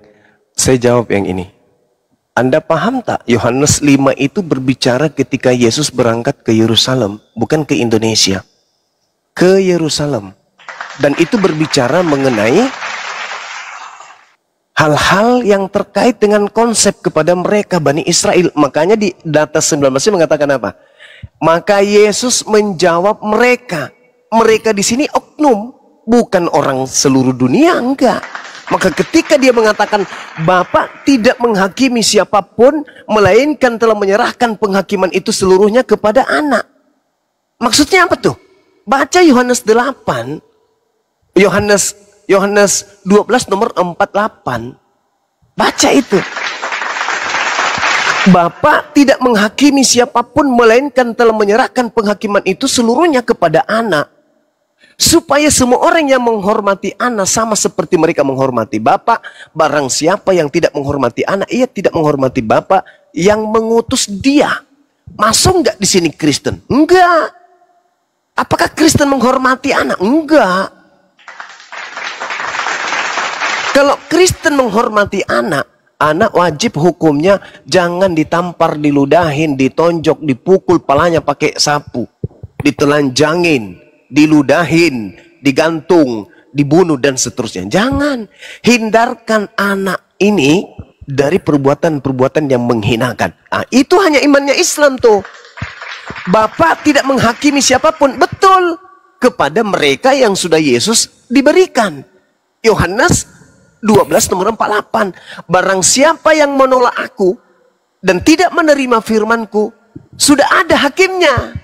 saya jawab yang ini. Anda paham tak? Yohanes 5 itu berbicara ketika Yesus berangkat ke Yerusalem, bukan ke Indonesia. Ke Yerusalem. Dan itu berbicara mengenai hal-hal yang terkait dengan konsep kepada mereka Bani Israel. Makanya di data 19 mengatakan apa? Maka Yesus menjawab mereka. Mereka di sini oknum, bukan orang seluruh dunia, enggak. Maka ketika dia mengatakan Bapa tidak menghakimi siapapun, melainkan telah menyerahkan penghakiman itu seluruhnya kepada anak. Maksudnya apa tuh? Baca Yohanes 8, Yohanes 12 nomor 48. Baca itu. Bapa tidak menghakimi siapapun melainkan telah menyerahkan penghakiman itu seluruhnya kepada anak. Supaya semua orang yang menghormati anak sama seperti mereka menghormati Bapa. Barang siapa yang tidak menghormati anak, ia tidak menghormati Bapa yang mengutus dia. Masuk nggak di sini Kristen? Enggak. Apakah Kristen menghormati anak? Enggak. Kalau Kristen menghormati anak, anak wajib hukumnya jangan ditampar, diludahin, ditonjok, dipukul palanya pakai sapu, ditelanjangin, diludahin, digantung, dibunuh dan seterusnya. Jangan. Hindarkan anak ini dari perbuatan-perbuatan yang menghinakan. Nah, itu hanya imannya Islam tuh. Bapak tidak menghakimi siapapun, betul, kepada mereka yang sudah Yesus diberikan. Yohanes 12 nomor 48. Barang siapa yang menolak aku dan tidak menerima firmanku, sudah ada hakimnya.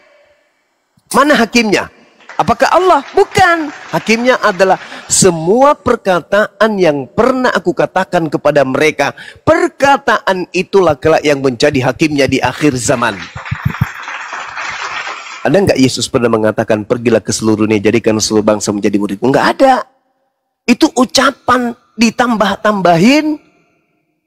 Mana hakimnya? Apakah Allah? Bukan. Hakimnya adalah semua perkataan yang pernah aku katakan kepada mereka. Perkataan itulah kelak yang menjadi hakimnya di akhir zaman. Ada nggak Yesus pernah mengatakan pergilah ke seluruh dunia, jadikan seluruh bangsa menjadi muridku? Nggak ada. Itu ucapan ditambah-tambahin.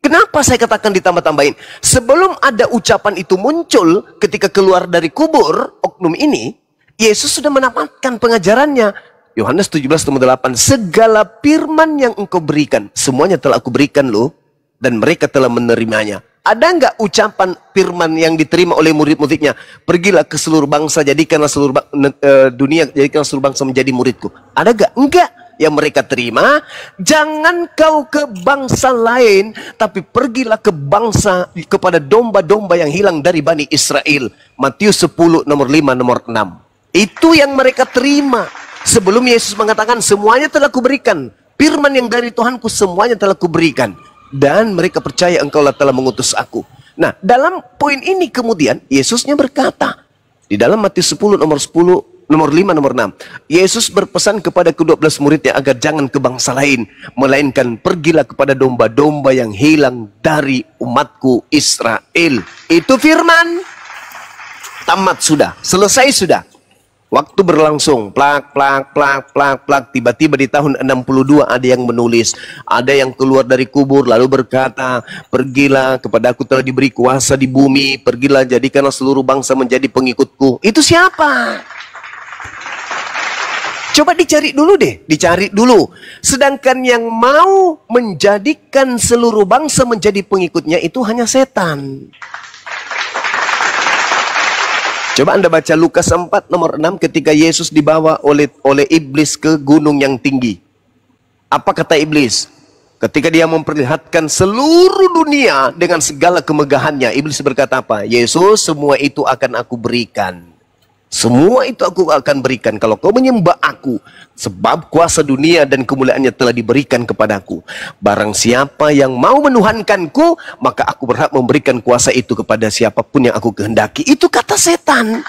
Kenapa saya katakan ditambah-tambahin? Sebelum ada ucapan itu muncul ketika keluar dari kubur oknum ini, Yesus sudah menamatkan pengajarannya. Yohanes 17:8, segala firman yang engkau berikan, semuanya telah aku berikan loh, dan mereka telah menerimanya. Ada nggak ucapan firman yang diterima oleh murid-muridnya? Pergilah ke seluruh bangsa, jadikanlah seluruh dunia, jadikanlah seluruh bangsa menjadi muridku. Ada nggak? Enggak. Yang mereka terima, jangan kau ke bangsa lain, tapi pergilah ke bangsa, kepada domba-domba yang hilang dari Bani Israel. Matius 10 nomor 5 nomor 6. Itu yang mereka terima. Sebelum Yesus mengatakan semuanya telah kuberikan, firman yang dari Tuhanku semuanya telah kuberikan, dan mereka percaya engkaulah telah mengutus aku. Nah, dalam poin ini kemudian Yesusnya berkata di dalam Matius 10 nomor 10 Nomor 5, nomor 6. Yesus berpesan kepada ke-12 muridnya agar jangan ke bangsa lain, melainkan pergilah kepada domba-domba yang hilang dari umatku Israel. Itu firman. Tamat sudah, selesai sudah. Waktu berlangsung, plak. Tiba-tiba di tahun 62 ada yang menulis, ada yang keluar dari kubur lalu berkata, pergilah, kepada aku telah diberi kuasa di bumi, pergilah jadikanlah seluruh bangsa menjadi pengikutku. Itu siapa? Coba dicari dulu deh, dicari dulu. Sedangkan yang mau menjadikan seluruh bangsa menjadi pengikutnya itu hanya setan. Coba Anda baca Lukas 4 nomor 6 ketika Yesus dibawa oleh iblis ke gunung yang tinggi. Apa kata iblis? Ketika dia memperlihatkan seluruh dunia dengan segala kemegahannya, iblis berkata apa? Yesus, semua itu akan aku berikan. Semua itu aku akan berikan kalau kau menyembah aku, sebab kuasa dunia dan kemuliaannya telah diberikan kepadaku. Barang siapa yang mau menuhankanku, maka aku berhak memberikan kuasa itu kepada siapapun yang aku kehendaki. Itu kata setan.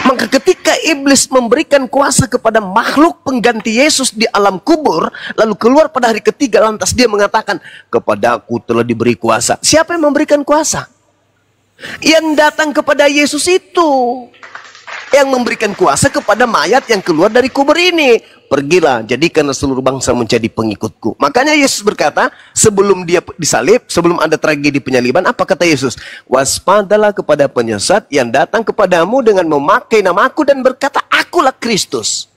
Maka ketika iblis memberikan kuasa kepada makhluk pengganti Yesus di alam kubur, lalu keluar pada hari ketiga, lantas dia mengatakan, kepadaku telah diberi kuasa. Siapa yang memberikan kuasa? Yang datang kepada Yesus itu, yang memberikan kuasa kepada mayat yang keluar dari kubur ini. Pergilah, jadikanlah seluruh bangsa menjadi pengikutku. Makanya Yesus berkata, sebelum dia disalib, sebelum ada tragedi penyaliban, apa kata Yesus? Waspadalah kepada penyesat yang datang kepadamu dengan memakai namaku dan berkata, akulah Kristus.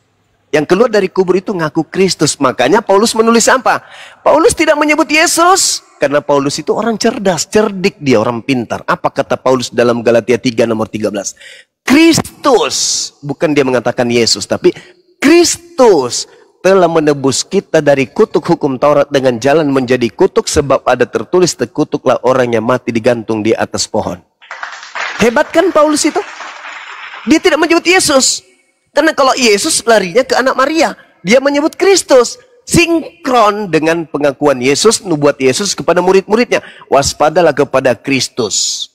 Yang keluar dari kubur itu ngaku Kristus. Makanya Paulus menulis apa? Paulus tidak menyebut Yesus, karena Paulus itu orang cerdas, cerdik, dia orang pintar. Apa kata Paulus dalam Galatia 3 nomor 13? Kristus, bukan dia mengatakan Yesus, tapi Kristus telah menebus kita dari kutuk hukum Taurat dengan jalan menjadi kutuk, sebab ada tertulis, terkutuklah orang yang mati digantung di atas pohon. Hebat kan Paulus itu? Dia tidak menyebut Yesus. Karena kalau Yesus larinya ke anak Maria, dia menyebut Kristus. Sinkron dengan pengakuan Yesus, nubuat Yesus kepada murid-muridnya. Waspadalah kepada Kristus.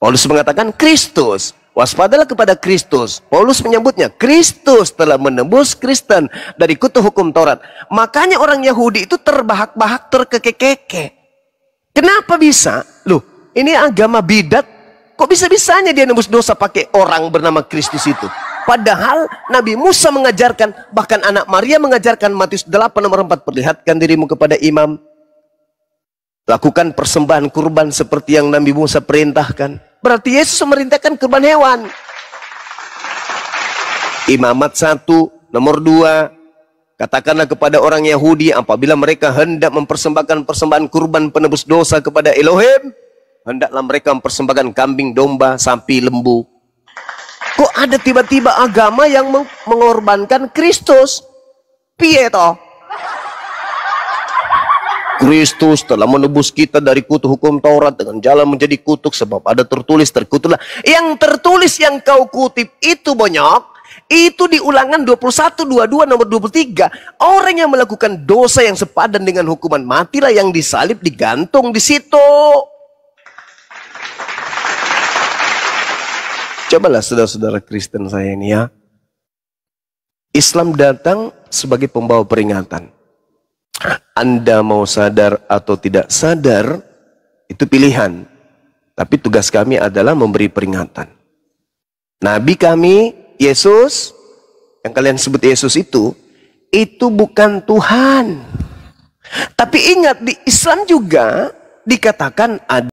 Paulus mengatakan Kristus. Waspadalah kepada Kristus. Paulus menyebutnya Kristus telah menebus Kristen dari kutuk hukum Taurat. Makanya orang Yahudi itu terbahak-bahak, terkekek-kekek. Kenapa bisa? Loh, ini agama bidat. Kok bisa-bisanya dia nebus dosa pakai orang bernama Kristus itu? Padahal Nabi Musa mengajarkan, bahkan anak Maria mengajarkan, Matius 8 nomor 4, perlihatkan dirimu kepada imam. Lakukan persembahan kurban seperti yang Nabi Musa perintahkan. Berarti Yesus memerintahkan kurban hewan. Imamat 1, nomor 2. Katakanlah kepada orang Yahudi apabila mereka hendak mempersembahkan persembahan kurban penebus dosa kepada Elohim, hendaklah mereka mempersembahkan kambing, domba, sapi, lembu. Kok ada tiba-tiba agama yang mengorbankan Kristus? Piye toh? Kristus telah menebus kita dari kutuk hukum Taurat dengan jalan menjadi kutuk, sebab ada tertulis, terkutuklah. Yang tertulis yang kau kutip itu bonyok, itu di Ulangan 21, 22, nomor 23. Orang yang melakukan dosa yang sepadan dengan hukuman matilah yang disalib, digantung di situ. Cobalah saudara-saudara Kristen saya ini ya. Islam datang sebagai pembawa peringatan. Anda mau sadar atau tidak sadar, itu pilihan. Tapi tugas kami adalah memberi peringatan. Nabi kami, Yesus, yang kalian sebut Yesus itu bukan Tuhan. Tapi ingat, di Islam juga dikatakan ada